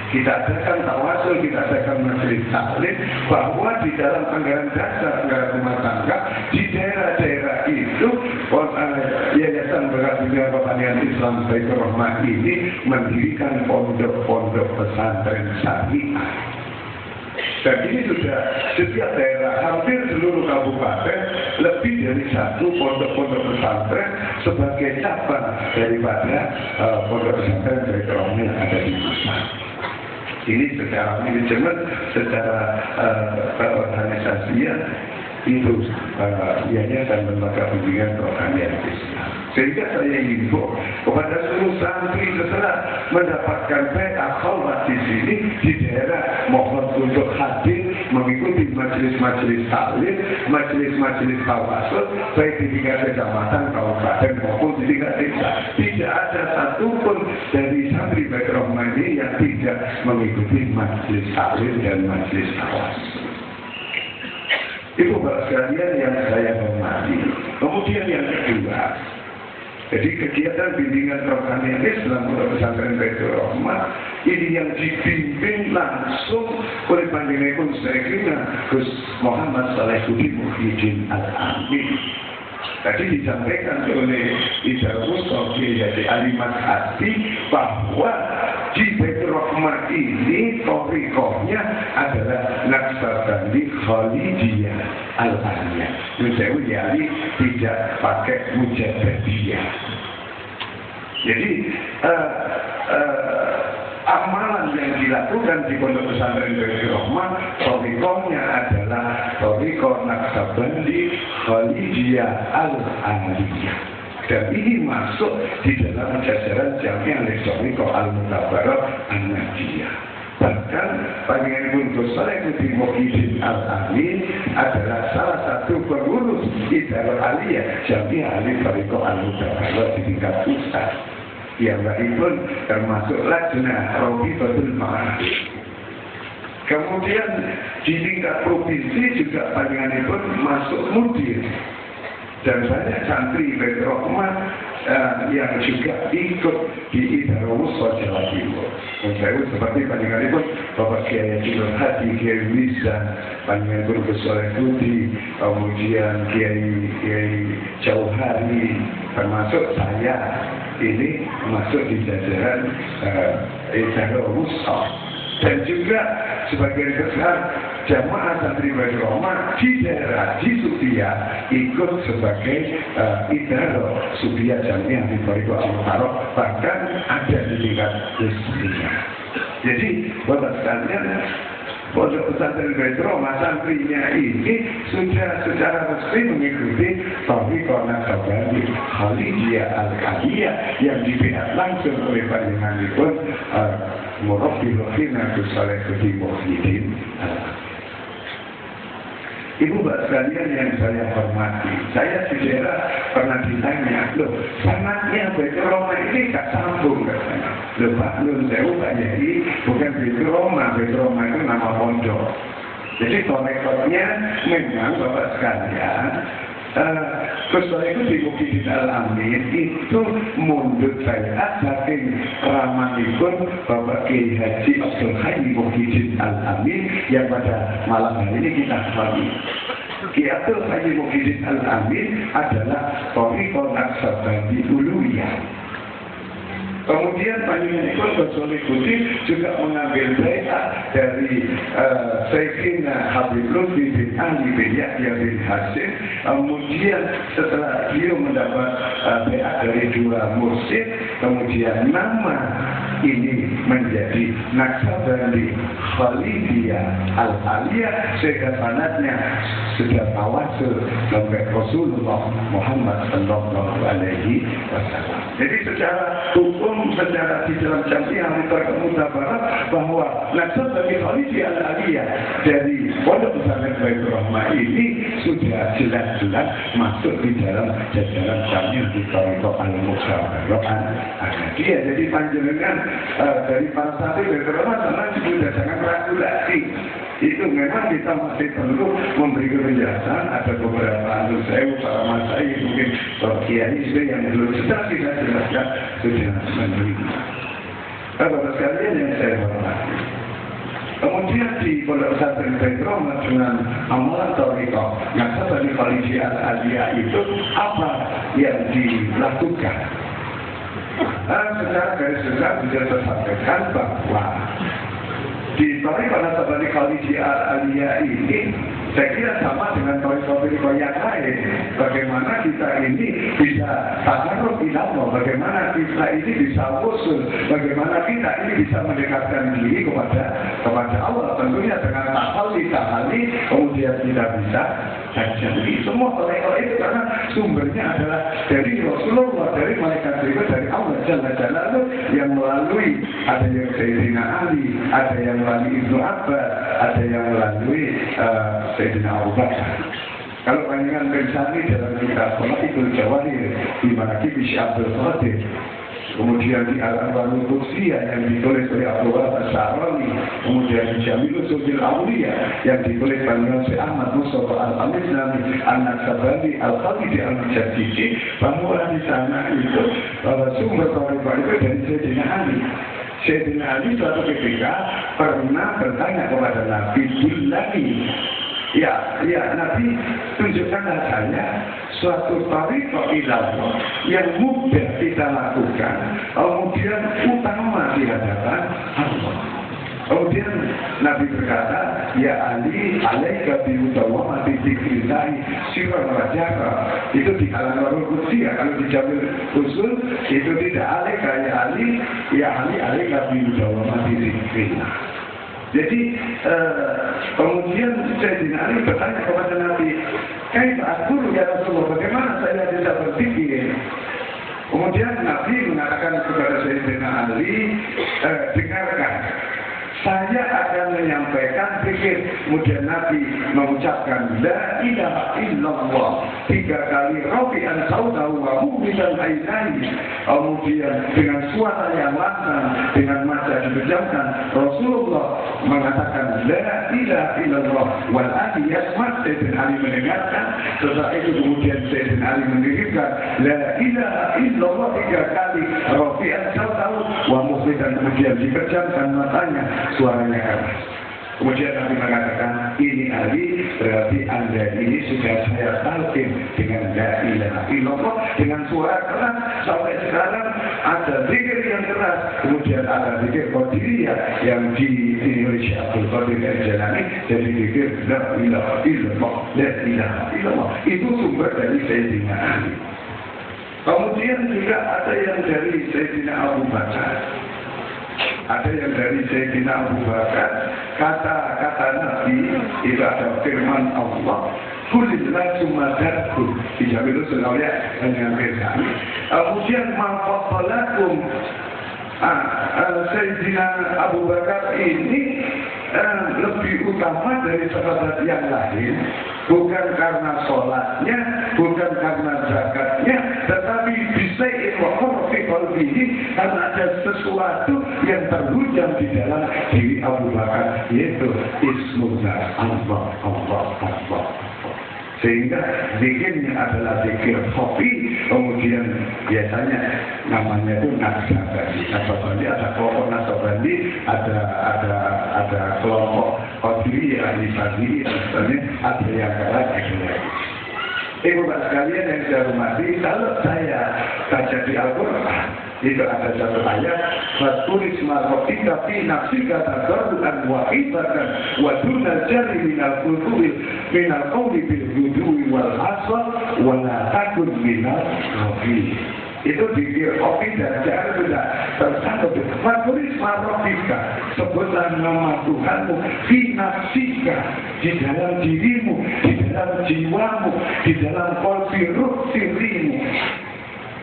Kita adakan tawasul, kita adakan majelis taklim, bahwa di dalam anggaran dasar, anggaran rumah tangga di daerah-daerah itu Yayasan Berkat Bimbingan Kerohanian Islam Baitur Rahmah ini mendirikan pondok-pondok pesantren syariah. Dan ini sudah setiap daerah, hampir seluruh kabupaten, lebih dari 1 pondok-pondok pesantren sebagai cabang daripada pondok pesantren Baitur Rahmah yang ada di pusat. Ini secara manajemen, secara organisasinya itu Yayasan Lembaga Bimbingan Kerohanian Islam. Sehingga saya himbau kepada seluruh santri setelah mendapatkan khalwat di sini di daerah, mohon untuk hadir mengikuti majelis-majelis taklim, majelis-majelis tawasul, baik di tingkat kecamatan, kabupaten maupun di tingkat desa. Tidak ada satupun dari santri Baitur Rahmah ini yang tidak mengikuti majelis taklim dan majelis tawasul. Itu sekalian yang saya hormati. Kemudian yang kedua, jadi kegiatan bimbingan kerohanian Islam Pondok Pesantren Baitur Rahmah ini yang dibimbing langsung oleh Panjenenganipun Sayyidina Gus Muhammad Salahuddin Muhyiddin Al-Amin. Tadi disampaikan oleh Idarus Sofi Yadi Alimat Hati bahwa di Baitur Rahmah ini torikohnya adalah Naqsabandi Khalidiyah Al-Aliyah. Nusewu Yali tidak pakai Mujahidiyah. Jadi amalan yang dilakukan di Pondok Pesantren Baitur Rahmah torikohnya adalah torikoh Naqsabandi Khalidiyah Al-Aliyah. Dan ini masuk di dalam jajaran Jami'ah Torikoh Al-Mutabarak An-Nadiyah. Bahkan Panjenenganipun Gus Salahuddin Muhyiddin Al-Amin adalah salah satu pengurus Idarul Aliyah Jami'ah Torikoh Al-Mutabarak di tingkat pusat. Yang pun termasuk Lajnah Robibatul Ma'arif. Kemudian di tingkat provinsi juga Panjenenganipun masuk mudir. Dan banyak santri Baitur Rahmah yang juga ikut di Idarus Jawa Timur. Saya seperti Panjenenganipun Bapak Kiai Abdul Hadi, Kiai Mizan, Panjenenganipun Gus Salahuddin, kemudian Kiai Jauhari, termasuk saya ini masuk di jajaran Idarus. Dan juga sebagian besar jamaah santri Baitur Rahmah di daerah di Subia ikut sebagai Idarul Subia Jami'ah Torikoh Al-Mutabarak, bahkan ada di tingkat desa. Jadi Bapak sekalian, Pondok Pesantren Baitur Rahmah santrinya ini sudah secara resmi mengikuti Torikoh Naqsabandi Khalidiyah Al-Aliyah yang dibina langsung oleh Panjenenganipun Murabbi Rohina Gus Salahuddin Muhyiddin. Ibu Mbak sekalian yang saya hormati, saya di daerah pernah ditanya, loh, sanatnya Baitur Rahmah ini gak sambung katanya. Loh Pak Nun Sewu Pak Yai, bukan Baitur Rahmah itu nama pondok. Jadi torikotnya memang Bapak sekalian, Gus Salahuddin Muhyiddin Al-Amin itu mundur saya saking ramanipun Bapak Kiai Haji Abdul Hayy Muhyiddin Al-Amin yang pada malam hari ini kita hormati. Kiai Abdul Hayy Muhyiddin Al-Amin adalah torikoh Naqsabandi Uluwiyah. Kemudian Panjenenganipun Gus Salahuddin juga mengambil baiat dari Sayyidina Habib Lutfi bin Ali bin Yahya bin Hasim. Kemudian setelah beliau mendapat baiat dari 2 mursyid, kemudian nama ini menjadi Naksabandi Khalidiyah Al-Aliyah, sehingga sanadnya sudah tawasul sampai Rasulullah Muhammad Sallallahu Alaihi Wasallam. Jadi secara hukum, secara di dalam jamiah mutabarat bahwa Naksabandi Khalidiyah Al-Aliyah dari Pondok Pesantren Baitur Rahmah ini sudah jelas-jelas masuk di dalam jajaran jamiah di Tariqah Al-Musyawarah Al-Ahmadiyah. Jadi panjenengan dari para santri Baitur Rahmah sama sudah jangan ragu lagi. Itu memang kita masih perlu memberi penjelasan. Ada beberapa anggota saya, para masai, mungkin para kiai yang belum sedang kita jelaskan sudah menerima. Bapak sekalian yang saya hormati, kemudian di Pondok Pesantren Baitur Rahmah dengan amalan Tariqah Naksabandi Khalidiyah Al-Aliyah itu apa yang dilakukan? Secara garis besar bisa saya sampaikan bahwa di Tariqah Naksabandi Khalidiyah Al-Aliyah ini saya kira sama dengan Tariqah yang lain. Bagaimana kita ini bisa takarrub ilallah, bagaimana kita ini bisa usul, bagaimana kita ini bisa mendekatkan diri kepada Allah, tentunya dengan tahali, kemudian kita bisa jadi semua Tariqah itu karena sumbernya adalah dari Rasulullah, dari malaikat Jibril, dari Allah Jalla Jalaluhu, yang melalui ada yang Sayyidina Ali, ada yang melalui Ibnu Abbas, ada yang melalui Sayyidina Abu Bakar. Kalau panjangan pensani dalam kitab Shalatul Jawahir di mana Syekh Abdul Qadir, kemudian di Al-Anwarul Qudsiyah yang ditulis oleh Abdul Wahab As-Sa'rani, kemudian di Jamilus Sultil Awliyah yang ditulis oleh Syekh Ahmad Mustafa Al-Amiznami An-Naksabandi Al-Khalidi Al-Mujaddidi, bahwa di sana itu bahwa sumber Tariqah itu dari Sayyidina Ali. Sayyidina Ali suatu ketika pernah bertanya kepada Nabi, Ya Nabi, tunjukkanlah saya suatu tariqah ilallah yang mudah kita lakukan, kemudian utama di hadapan Allah. Kemudian Nabi berkata, Ya Ali, alaika bi'udawamati dzikrillahi sirran wa jahra. Itu di Al-Anwarul Qudsiyah. Kalau di Jamil Usul itu tidak alaika ya Ali alaika bi'udawamati dzikrillah. Jadi kemudian Sayyidina Ali bertanya kepada Nabi, Kaifa aqulu ya Rasulullah, bagaimana saya bisa berpikir? Kemudian Nabi mengatakan kepada Sayyidina Ali, dengarkan, saya akan menyampaikan pikir. Kemudian Nabi mengucapkan La ilaha illallah 3 kali, Rafi'an sautahu wa mu'midan ainaini. Kemudian dengan suara yang lantang, dengan mata dipejamkan, Rasulullah mengatakan La ilaha illallah wal adi yasmat. Sayyidina Ali mendengarkan. Setelah itu kemudian Sayyidina Ali mengirimkan La ilaha illallah 3 kali, Rafi'an sautahu wa mu'midan. Kemudian dipejamkan matanya, suaranya keras. Kemudian Nabi mengatakan, ini Ali, berarti Anda ini sudah saya talqin dengan La ilaha illallah dengan suara keras. Sampai sekarang ada zikir yang keras, kemudian ada zikir Qadiriyah yang di Indonesia Abdul Qadir Al-Jalani, jadi zikir La ilaha illallah, La ilaha illallah. Itu sumber dari Sayyidina Ali. Kemudian juga ada yang dari Sayyidina Abu Bakar. Ada yang dari Sayyidina Abu Bakar, kata Nabi itu ada firman Allah, kulillah sumadarku, dijawab itu selalu dengan bersama. Kemudian mafafalakum, Sayyidina Abu Bakar ini lebih utama dari sahabat yang lain, bukan karena sholatnya, bukan karena zakatnya, tetapi bisa ini karena ada sesuatu yang terhujam di dalam diri Abu Bakar, yaitu Ismullah Allah. Sehingga zikirnya adalah zikir kopi, kemudian biasanya namanya itu Naksabandi. Ada kelompok Naksabandi, ada kelompok Qadiriyah, Al-Fadli, ada yang lain. Bapak sekalian yang saya hormati, kalau saya baca di Al-Quran, itu ada satu ayat, Fatulis marrotika fi nafsika tadarruan wa ibatan wa dunal jari minal qawli bil gudui wal aswad wa la takun minal rafi. itu dikir kopi dan jangan sudah tersangkut. Makulis marofika, sebutlah nama Tuhanmu, finafsika, di dalam dirimu, di dalam jiwamu, di dalam kolbi ruh sirimu.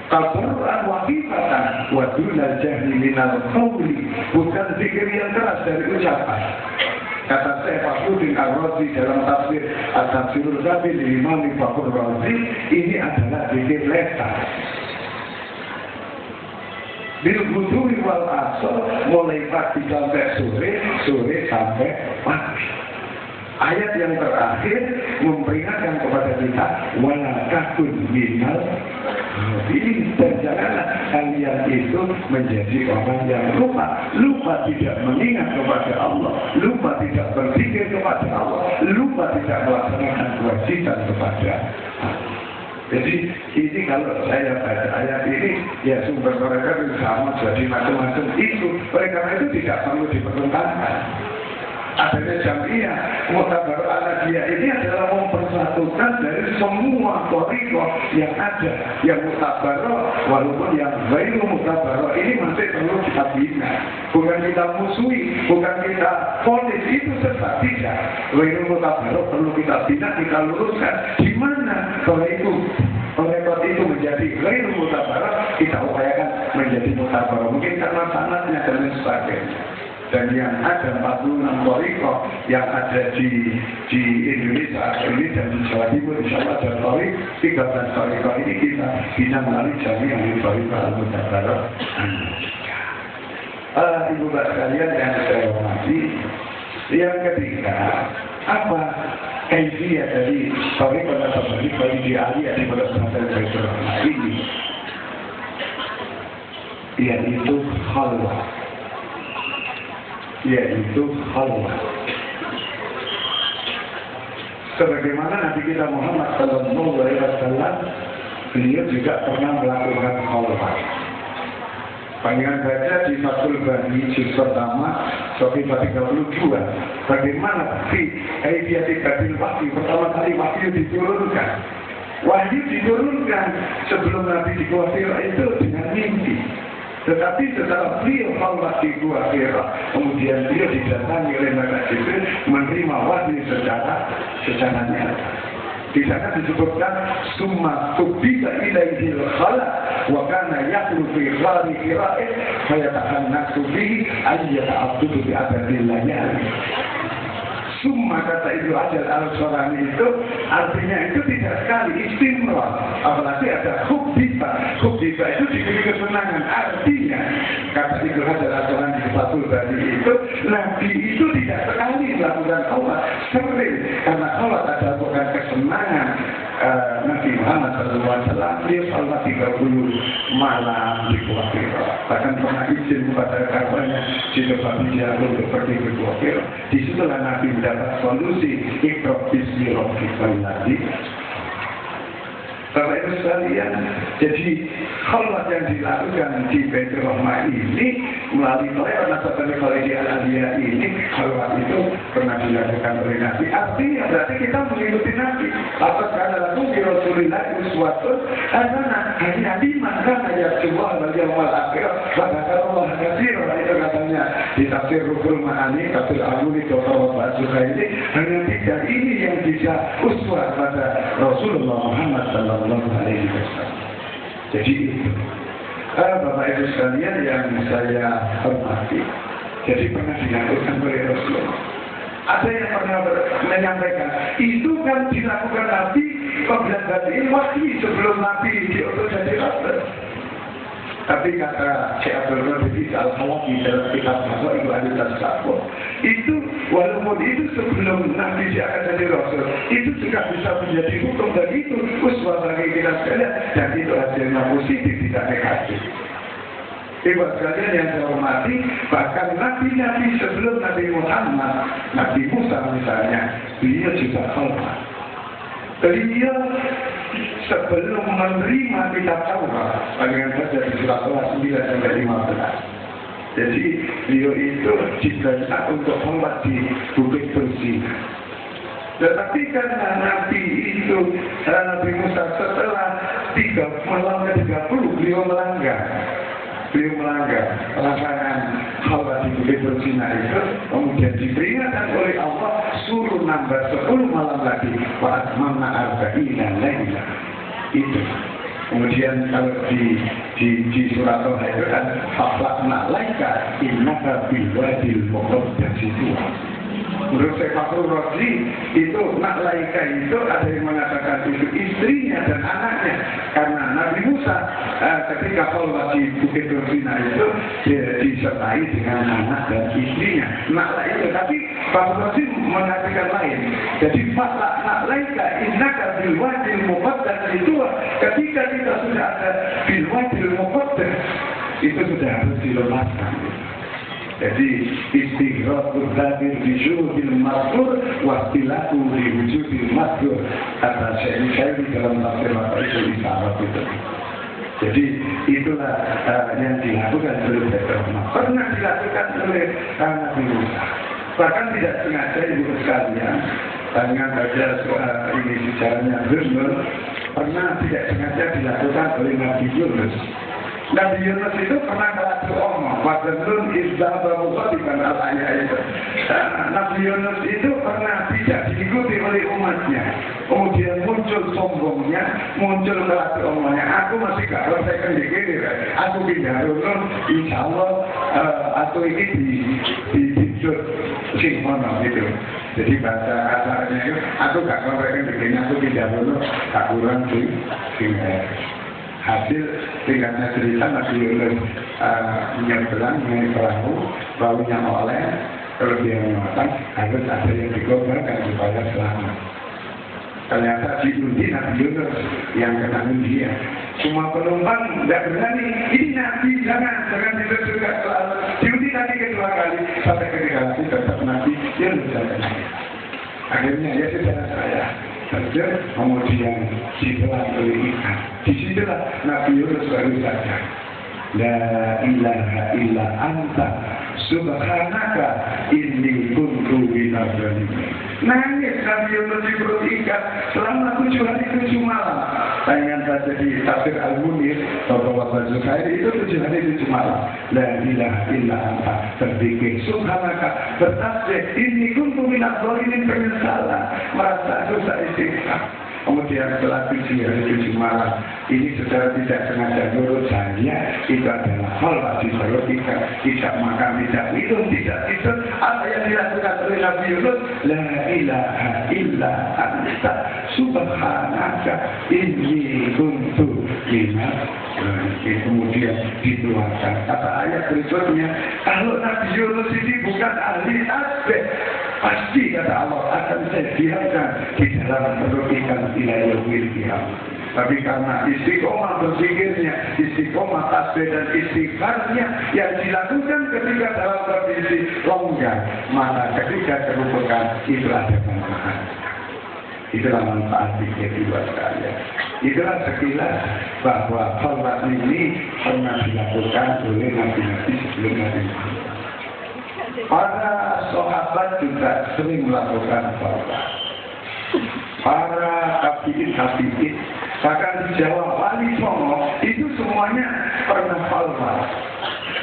Tabarru'an wa khifatan wa dunal jahli minal qawli, bukan zikir yang keras dari ucapan. Kata saya Fakhruddin Ar-Razi dalam tafsir At-Tafsirul Kabir di Imam Fakhur Razi, ini adalah zikir lesan. Bil ghudwi wal asar, mulai pagi sampai sore, sore sampai pagi. Ayat yang terakhir memperingatkan kepada kita wala takun minal ini, dan janganlah kalian itu menjadi orang yang lupa tidak mengingat kepada Allah, lupa tidak berpikir kepada Allah, lupa tidak melaksanakan kewajiban kepada Allah. Jadi ini kalau saya baca ayat ini, ya sumber mereka sama jadi macam-macam itu. Mereka itu tidak perlu dipertentangkan. Adanya jamiah Muktabaroh Al-Adiyah ini adalah mempersatukan dari semua thariqah yang ada. Yang Muktabaroh walaupun yang ghairu Muktabaroh ini masih perlu kita bina. Bukan kita musuhi, bukan kita polis, itu sesat, tidak. Ghairu Muktabaroh perlu kita bina, kita luruskan. Di mana kalau itu itu menjadi ghairu Muktabaroh, kita upayakan menjadi Muktabaroh. Mungkin karena sanadnya dan lain sebagainya. Dan yang ada 46 thariqah yang ada di Indonesia ini dan di Jawa Timur, insya Allah ada 13 thariqah ini kita bisa melalui jamiah thariqah al-Muktabaroh. Ibu bapak sekalian yang saya hormati, yang ketiga, apa kaifiyah dari thariqah atau thariqah idealiyah di pada pesantren Baitur Rahmah ini? Yaitu khalwah. Yaitu khalwah. Sebagaimana Nabi kita Muhammad sallallahu alaihi wasallam, beliau juga pernah melakukan khalwah. Panjangan baca di Fathul Bari juz pertama Sofifah 32. Bagaimana kaifiyah tibatil wahyu, pertama kali wahyu diturunkan. Wahyu diturunkan sebelum Nabi di Gua Hira itu dengan mimpi. Tetapi setelah beliau khalwah di Gua Hira, kemudian beliau didatangi oleh Malaikat Jibril menerima wahyu secara nyata. Di sana disebutkan summa tubika ilaihil khala wa kana yaqulu fi ghari Hira'in fayatahannasu bihi ayyata'abdudu bi abadillahi. Summa kata Ibnu Hajar Al-Asqalani itu artinya itu tidak sekali istimrar, apalagi ada khubbiba itu diberi kesenangan. Artinya kata Ibnu Hajar Al-Asqalani di Fathul Bari itu Nabi itu tidak sekali melakukan khalwah, sering, karena khalwah adalah bukan kesenangan. Nabi Muhammad SAW dia khalwah 30 malam di Gua Hira, bahkan pernah izin kepada kawannya di depan dia untuk pergi ke Gua Hira. Disitulah Nabi mendapat solusi Iqra bismi rabbikal ladzi. Bapak Ibu sekalian, jadi khalwah yang dilakukan di Baitur Rahmah ini melalui nasabah Khalidi Al-Adiyah ini, khalwah itu pernah dilakukan oleh Nabi. Artinya berarti kita mengikuti Nabi. Atas karena lagu di Rasulullah uswatun hasanah. Hanya di mana ayat sebuah bagi awal akhir pada Allah katsir, itu katanya di tafsir Ruhul Ma'ani, tafsir Al-Muni, Dr. Ba'asuka ini hanya 3 ini yang bisa uswah pada Rasulullah Muhammad sallallahu alaihi wasallam. Jadi itu Bapak Ibu sekalian yang saya hormati, jadi pernah dilakukan oleh Rasulullah. Ada yang pernah menyampaikan itu kan dilakukan Nabi pemberian batin wahyu sebelum Nabi diutus jadi Rasul. Tapi kata Syekh Abdul Qadir Al-Halabi dalam kitab Masail Al-Tasawwuf, itu walaupun itu sebelum Nabi dia akan jadi Rasul, itu juga bisa menjadi hukum dan itu uswah bagi kita sekalian, dan itu hasilnya positif, tidak negatif. Ibu sekalian yang saya hormati, bahkan Nabi-Nabi sebelum Nabi Muhammad, Nabi Musa misalnya, beliau juga khalwah. Beliau sebelum menerima kitab Taurat, dengan saja di surat Al-9-15. Jadi beliau itu diperintah untuk khalwah di Bukit Bersih. Tetapi karena Nabi itu, Nabi Musa setelah malam ke-30 beliau melanggar pelaksanaan khalwat di Bukit Bersina itu, kemudian diperingatkan oleh Allah suruh nambah 10 malam lagi wa atmamna arba'ina laila. Itu kemudian kalau di surat Al itu kan fa'laqna laika innaka bil wadil muqaddas itu. Menurut Syekh Fakhrul Razi itu nak laika itu ada yang mengatakan itu istrinya dan anaknya, karena Nabi Musa ketika khalwat di Bukit Bersina itu disertai dengan anak dan istrinya. Nak laika, tapi Fakhrul Razi mengatakan lain. Jadi nak laika innaka bil wadil muqaddas itu, ketika kita sudah ada bil wadil muqaddas itu sudah harus dilepaskan. Jadi istighraqul dzakir bi syuhudil mazkur wa istilahu li wujudil mazkur, kata Syekh dalam tafsir itu isyarat itu. Jadi itulah yang dilakukan oleh Fir'aun. Pernah dilakukan oleh Nabi Musa. Bahkan tidak sengaja ibu sekalian, dengan baca ini sejarahnya Yunus, pernah tidak sengaja dilakukan oleh Nabi Yunus. Nabi Yunus itu pernah berlaku omong, Wadadun izdaba muqadiban al-ayah itu. Nabi Yunus itu pernah tidak diikuti oleh umatnya. Kemudian muncul sombongnya, muncul berlaku omongnya. Aku masih gak selesai kendikir, aku pindah dulu, insya Allah aku ini dijut singmono gitu. Jadi bahasa kasarnya itu, aku gak selesai kendikir, aku pindah dulu, tak kurang singmono. Hasil tingkatnya cerita Nabi Yunus menyeberang mengenai perahu, baunya oleh, kalau dia mengatakan harus ada yang digobarkan supaya selamat. Ternyata diundi Nabi Yunus yang kena undian. Semua penumpang tidak berani, ini Nabi, jangan dibersuka selalu. Diundi lagi kedua kali, sampai ketiga kali tetap Nabi Yunus kena. Akhirnya ya sudah saya. Saja kemudian ditelan oleh ikan. Disitulah Nabi Yunus baru saja. La ilaha illa anta subhanaka inni kuntu minadz zalimin. Nangis Nabi Yunus di perut ikan selama 7 hari 7 malam. Tangan saja di tafsir Al-Munir bahwa Zuhair itu 7 hari 7 malam. La ilaha illa anta, berpikir subhanaka, bertasbih inni kuntu minadz zalimin, penyesalan, merasa dosa istighfar. Kemudian setelah 7 hari 7 malam ini secara tidak sengaja menurut saya itu adalah khalwat di perut ikan, tidak makan, tidak minum, tidak tidur. Apa yang dilakukan oleh Nabi Yunus? La ilaha illa anta subhanaka inni kuntu minadz zalimin. Kemudian dikeluarkan. Kata ayat berikutnya, kalau Nabi Yunus ini bukan ahli tasbih, pasti kata Allah akan saya diamkan di dalam perut ikan ila yaumil qiyamah. Tapi karena istiqomah berpikirnya, istiqomah tasbih dan istighfarnya yang dilakukan ketika dalam kondisi longgar, maka ketika terlupakan itu ada manfaat. Itulah manfaat pikir buat kalian. Itulah sekilas bahwa khalwat ini pernah dilakukan oleh nabi-nabi sebelum Nabi Muhammad. Para sahabat juga sering melakukan khalwat. Para tabi'in, bahkan di Jawa, Wali Songo itu semuanya pernah khalwat.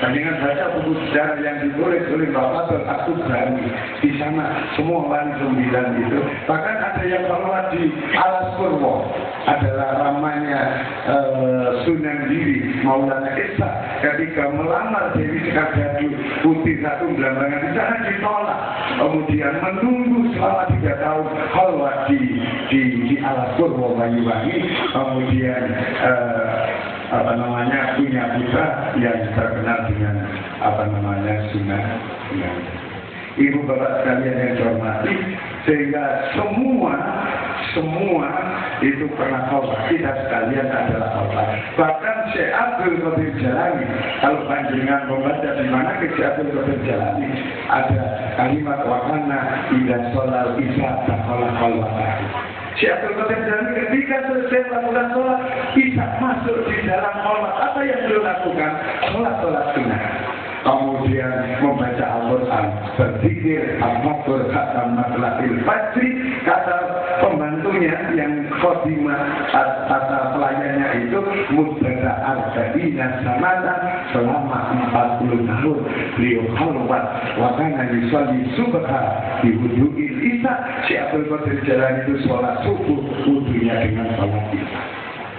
Dengan baca buku sejarah yang ditulis oleh Bapak Al-Tubrani, di sana semua wali 9 itu. Bahkan ada yang khalwat di Alas Purwo, adalah ramanya Sunan Giri Maulana Esa ketika melamar Dewi Sekardadi Putih Satu Belambangan, di sana ditolak. Kemudian menunggu selama 3 tahun khalwat di Alas Purwo Banyuwangi. Kemudian punya putra yang terkenal dengan Sunan. Ibu bapak sekalian yang dihormati, sehingga semua itu pernah khalwat. Kita sekalian adalah khalwat. Bahkan Syekh Abdul Qadir Jalani, kalau panjenengan membaca di mana ke Syekh Abdul Qadir Jalani ada kalimat wakana ila sholal isya takhala khalwat. Syekh Abdul Qadir Jalani ketika selesai melakukan sholat isya masuk di dalam khalwat. Apa yang beliau lakukan? Sholat sunnah. kemudian membaca Al-Quran, berzikir, al-matur, khatam matla'il fajri, kata pembantunya yang khadimah, kata pelayannya itu mudada arba'ina sanatan, selama 40 tahun beliau khalwat wakana yusalli subha di wudu'il isya. Syekh Abdul Qadir Jailani itu sholat subuh wudunya dengan sholat isya.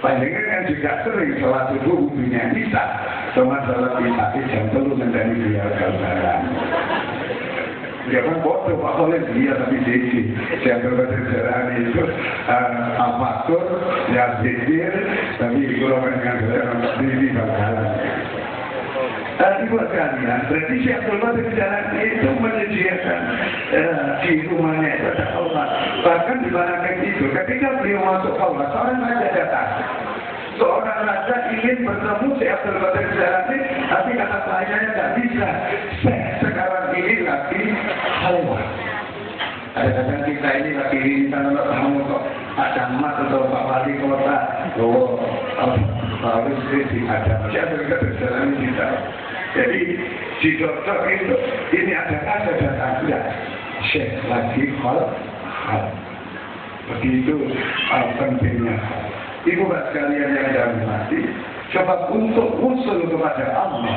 Panjenengan kan juga sering sholat subuh wudunya isya, cuma sholat isya jam 3 menjadi beliau gambaran. Ya kan bodoh Pak Khalid dia tapi sisi. Syekh Abdul Qadir Jailani itu al-faktur, ya zikir, tapi golongan dengan golongan diri bakalan. Ibu sekalian, berarti Syekh Abdul Qadir Jailani itu menyediakan di rumahnya itu ada Allah. Bahkan di mana itu, ketika beliau masuk Allah, seorang raja datang. Seorang raja ingin bertemu Syekh Abdul Qadir Jailani, tapi kata pelayannya tidak bisa. Sekarang ini lagi halwa. Kadang-kadang kita ini lagi rintan untuk tamu kok Pak Camat atau Pak Wali Kota. Harus ada Syekh Abdul Qadir Jailani kita. Jadi di dokter itu ini ada datang ya Syekh lagi hal. Begitu pentingnya. Ibu bapak sekalian yang dihormati, coba untuk usul kepada Allah.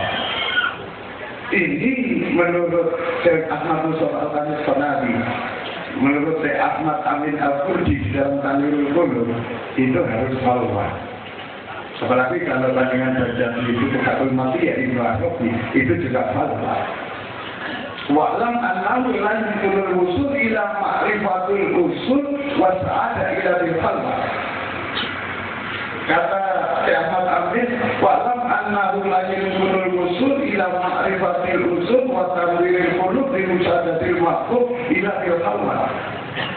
Ini menurut Syekh Ahmad Mustafa Al-Qanabi, menurut Syekh Ahmad Amin Al-Qurdi dalam Tanwirul Qulub, itu harus khalwat. Apalagi kalau bandingan baca itu Bukatul Mati ya Ibnu Arabi, itu juga khalwat. Wa'lam annahu la yumkinul wusul ila ma'rifatul usul wa sa'ada ila bil khalwat. Kata Syekh Ahmad Amin, wa'lam annahu la yumkinul wusul ila ma'rifatil usul wa tanwiril qulub bi musyahadatil maqlub ila bil khalwat.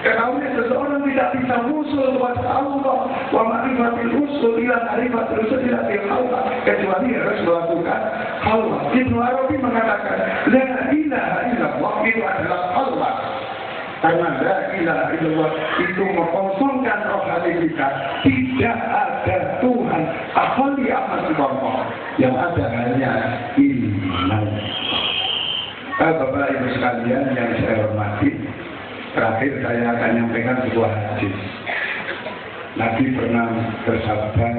Karena seseorang tidak bisa usul kepada Allah wa ma'rifatil usul ila ma'rifatil usul ila bil khalwat, kecuali harus melakukan khalwat. Ibnu Arabi mengatakan la ilaha illallah itu adalah khalwat. Karena la ilaha illallah itu mengkosongkan rohani kita. Tidak ada Tuhan ahli atas Allah, yang ada hanya iman. Bapak Ibu sekalian yang saya hormati, terakhir saya akan menyampaikan sebuah hadis. Nabi pernah bersabda,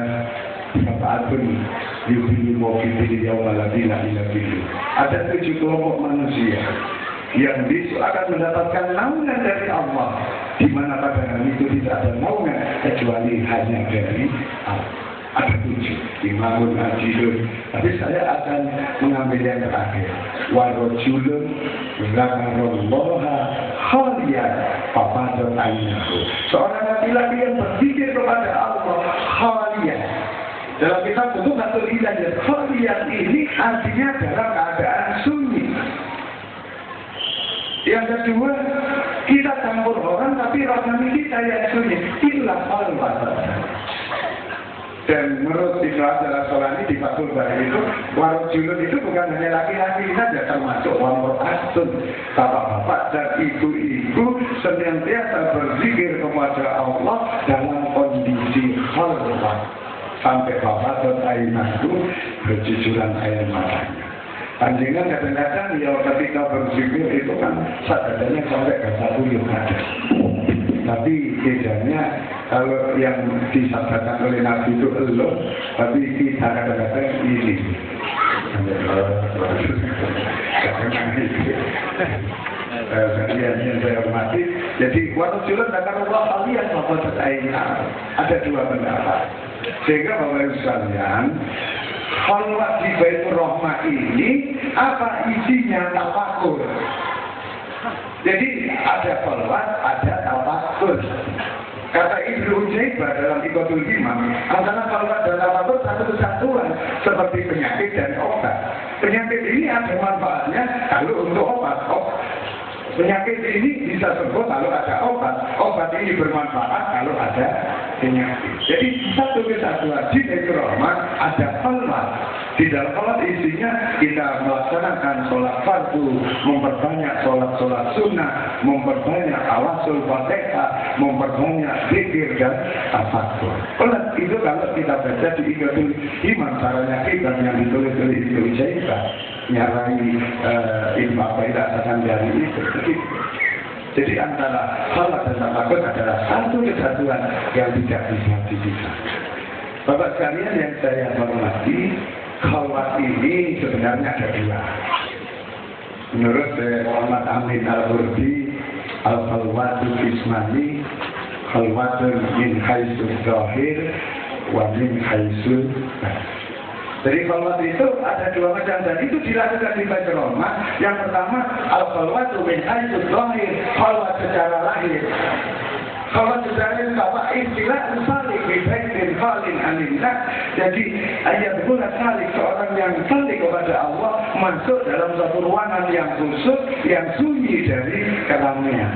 "Sab'atun yuhillu mawqifil yawma la ilaha illa billah." Ada 7 kelompok manusia yang besok akan mendapatkan naungan dari Allah, di mana pada hari itu tidak ada naungan kecuali hanya dari Allah. Ada 7, imamun ajilun. Tapi saya akan mengambil yang terakhir. Warojulun zakarullaha khaliyan fafadat aynahu. Seorang laki-laki yang berzikir kepada Allah khaliyan. Dalam kitab bentuk Natul Hidayah, khaliyan ini artinya dalam keadaan sunyi. Yang kedua, kita campur orang tapi rohani kita yang sunyi. Itulah khalwat. Dan menurut Ibnu Al-Asqalani di Fathul Bari itu, warojulun itu bukan hanya laki-laki saja, termasuk wamro'atun, bapak-bapak dan ibu-ibu senantiasa berzikir kepada Allah dalam kondisi khalwat. Sampai bapak dan ayahku berjujuran air matanya. Panjenengan kadang-kadang ya ketika berzikir itu kan sadadanya sampai ke 1 ada. Tapi bedanya kalau yang disabdakan oleh Nabi itu Allah, tapi kita kadang-kadang ini. Yang saya hormati, jadi warujulun zakarullah khaliyan fafadat aynahu. Ada 2 pendapat. Sehingga Bapak Ibu sekalian, khalwat di Baitur Rahmah ini apa isinya? Tafakur. Jadi ada khalwat, ada tafakur. Kata Ibnu Ujaibah dalam Iqatul Imam, antara khalwat dan tafakur satu kesatuan, seperti penyakit dan obat. Penyakit ini ada manfaatnya kalau untuk obat. Penyakit ini bisa sembuh kalau ada obat. Obat ini bermanfaat kalau ada penyakit. Jadi satu kesatuan di Baitur Rahmah ada khalwat. Di dalam khalwat isinya kita melaksanakan sholat fardu, memperbanyak sholat sunnah, memperbanyak awasul fatihah, memperbanyak zikir dan tafakur. Khalwat itu kalau kita baca di Iqatul Imam, caranya kita yang ditulis oleh Ibnu Ujaibah. nyarai ilmu tidak akan dari itu. Jadi antara khalwat dan tamakun adalah satu kesatuan yang tidak bisa dipisah. Bapak sekalian yang saya hormati, khalwat ini sebenarnya ada dua. Menurut Muhammad Amin Al-Burdi, al-khalwatu ismani, khalwatun min haitsu zahir wa min haitsu batin. Jadi khalwat itu ada dua macam dan itu dilakukan di Baitur Rahmah. Yang pertama al-khalwatu min haitsu zahir, khalwat secara lahir. Khalwat secara bahwa istilah salik bibaitin khalin anillah. Jadi ayat bulan salik seorang yang salik kepada Allah masuk dalam satu ruangan yang khusus yang sunyi dari keramaian.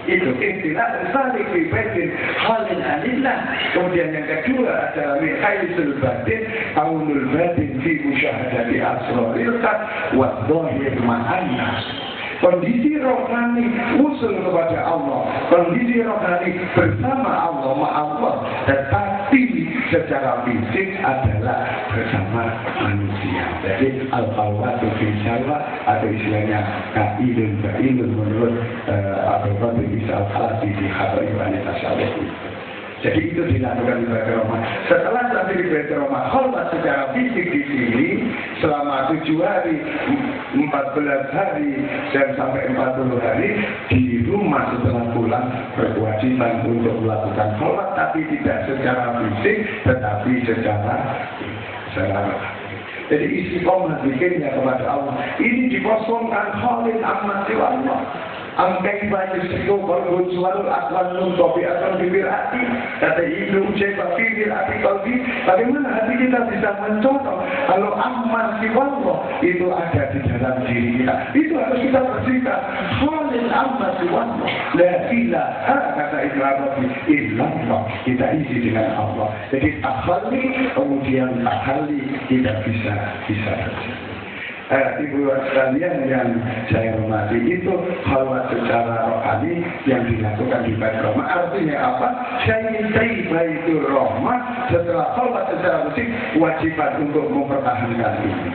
Itu istilah salik bibaitin khalin anillah. Kemudian yang kedua adalah mikhaisul batin aulul batin fi musyahadati asraril qad wa dhahir ma'annas. Kondisi rohani usul kepada Allah, kondisi rohani bersama Allah, Allah, tetapi secara fisik adalah bersama manusia. Jadi al-khalwatu fi jalwa atau istilahnya kaidun ba'ilun menurut Abdul Qadir bisa al-khalati di hadai wanita syawah. Jadi itu dilakukan di Baitur Rahmah. Setelah sampai di Baitur Rahmah, khalwat secara fisik di sini selama 7 hari, 14 hari, dan sampai 40 hari di rumah setelah pulang berkewajiban untuk melakukan khalwat, tapi tidak secara fisik, tetapi secara jadi istiqomah bikinnya kepada Allah. Ini dikosongkan khalin amma siwa Allah. Angkai baca siku berbun suarul akwan nun topi atau bibir hati. Kata Ibnu Ujaibah bibir hati kalbi. Bagaimana hati kita bisa mencontoh kalau amal siwallah itu ada di dalam diri kita. Itu harus kita bersihkan. Khalil amal siwallah. La ilaha kata Ibnu Arabi illallah. Kita isi dengan Allah. Jadi takhali kemudian takhali tidak bisa bersih. Ibu sekalian yang saya hormati, itu khalwat secara rohani yang dilakukan di Baitur Rahmah. Artinya apa? Syaitai Baitur Rahmah setelah khalwat secara fisik wajiban untuk mempertahankan ini.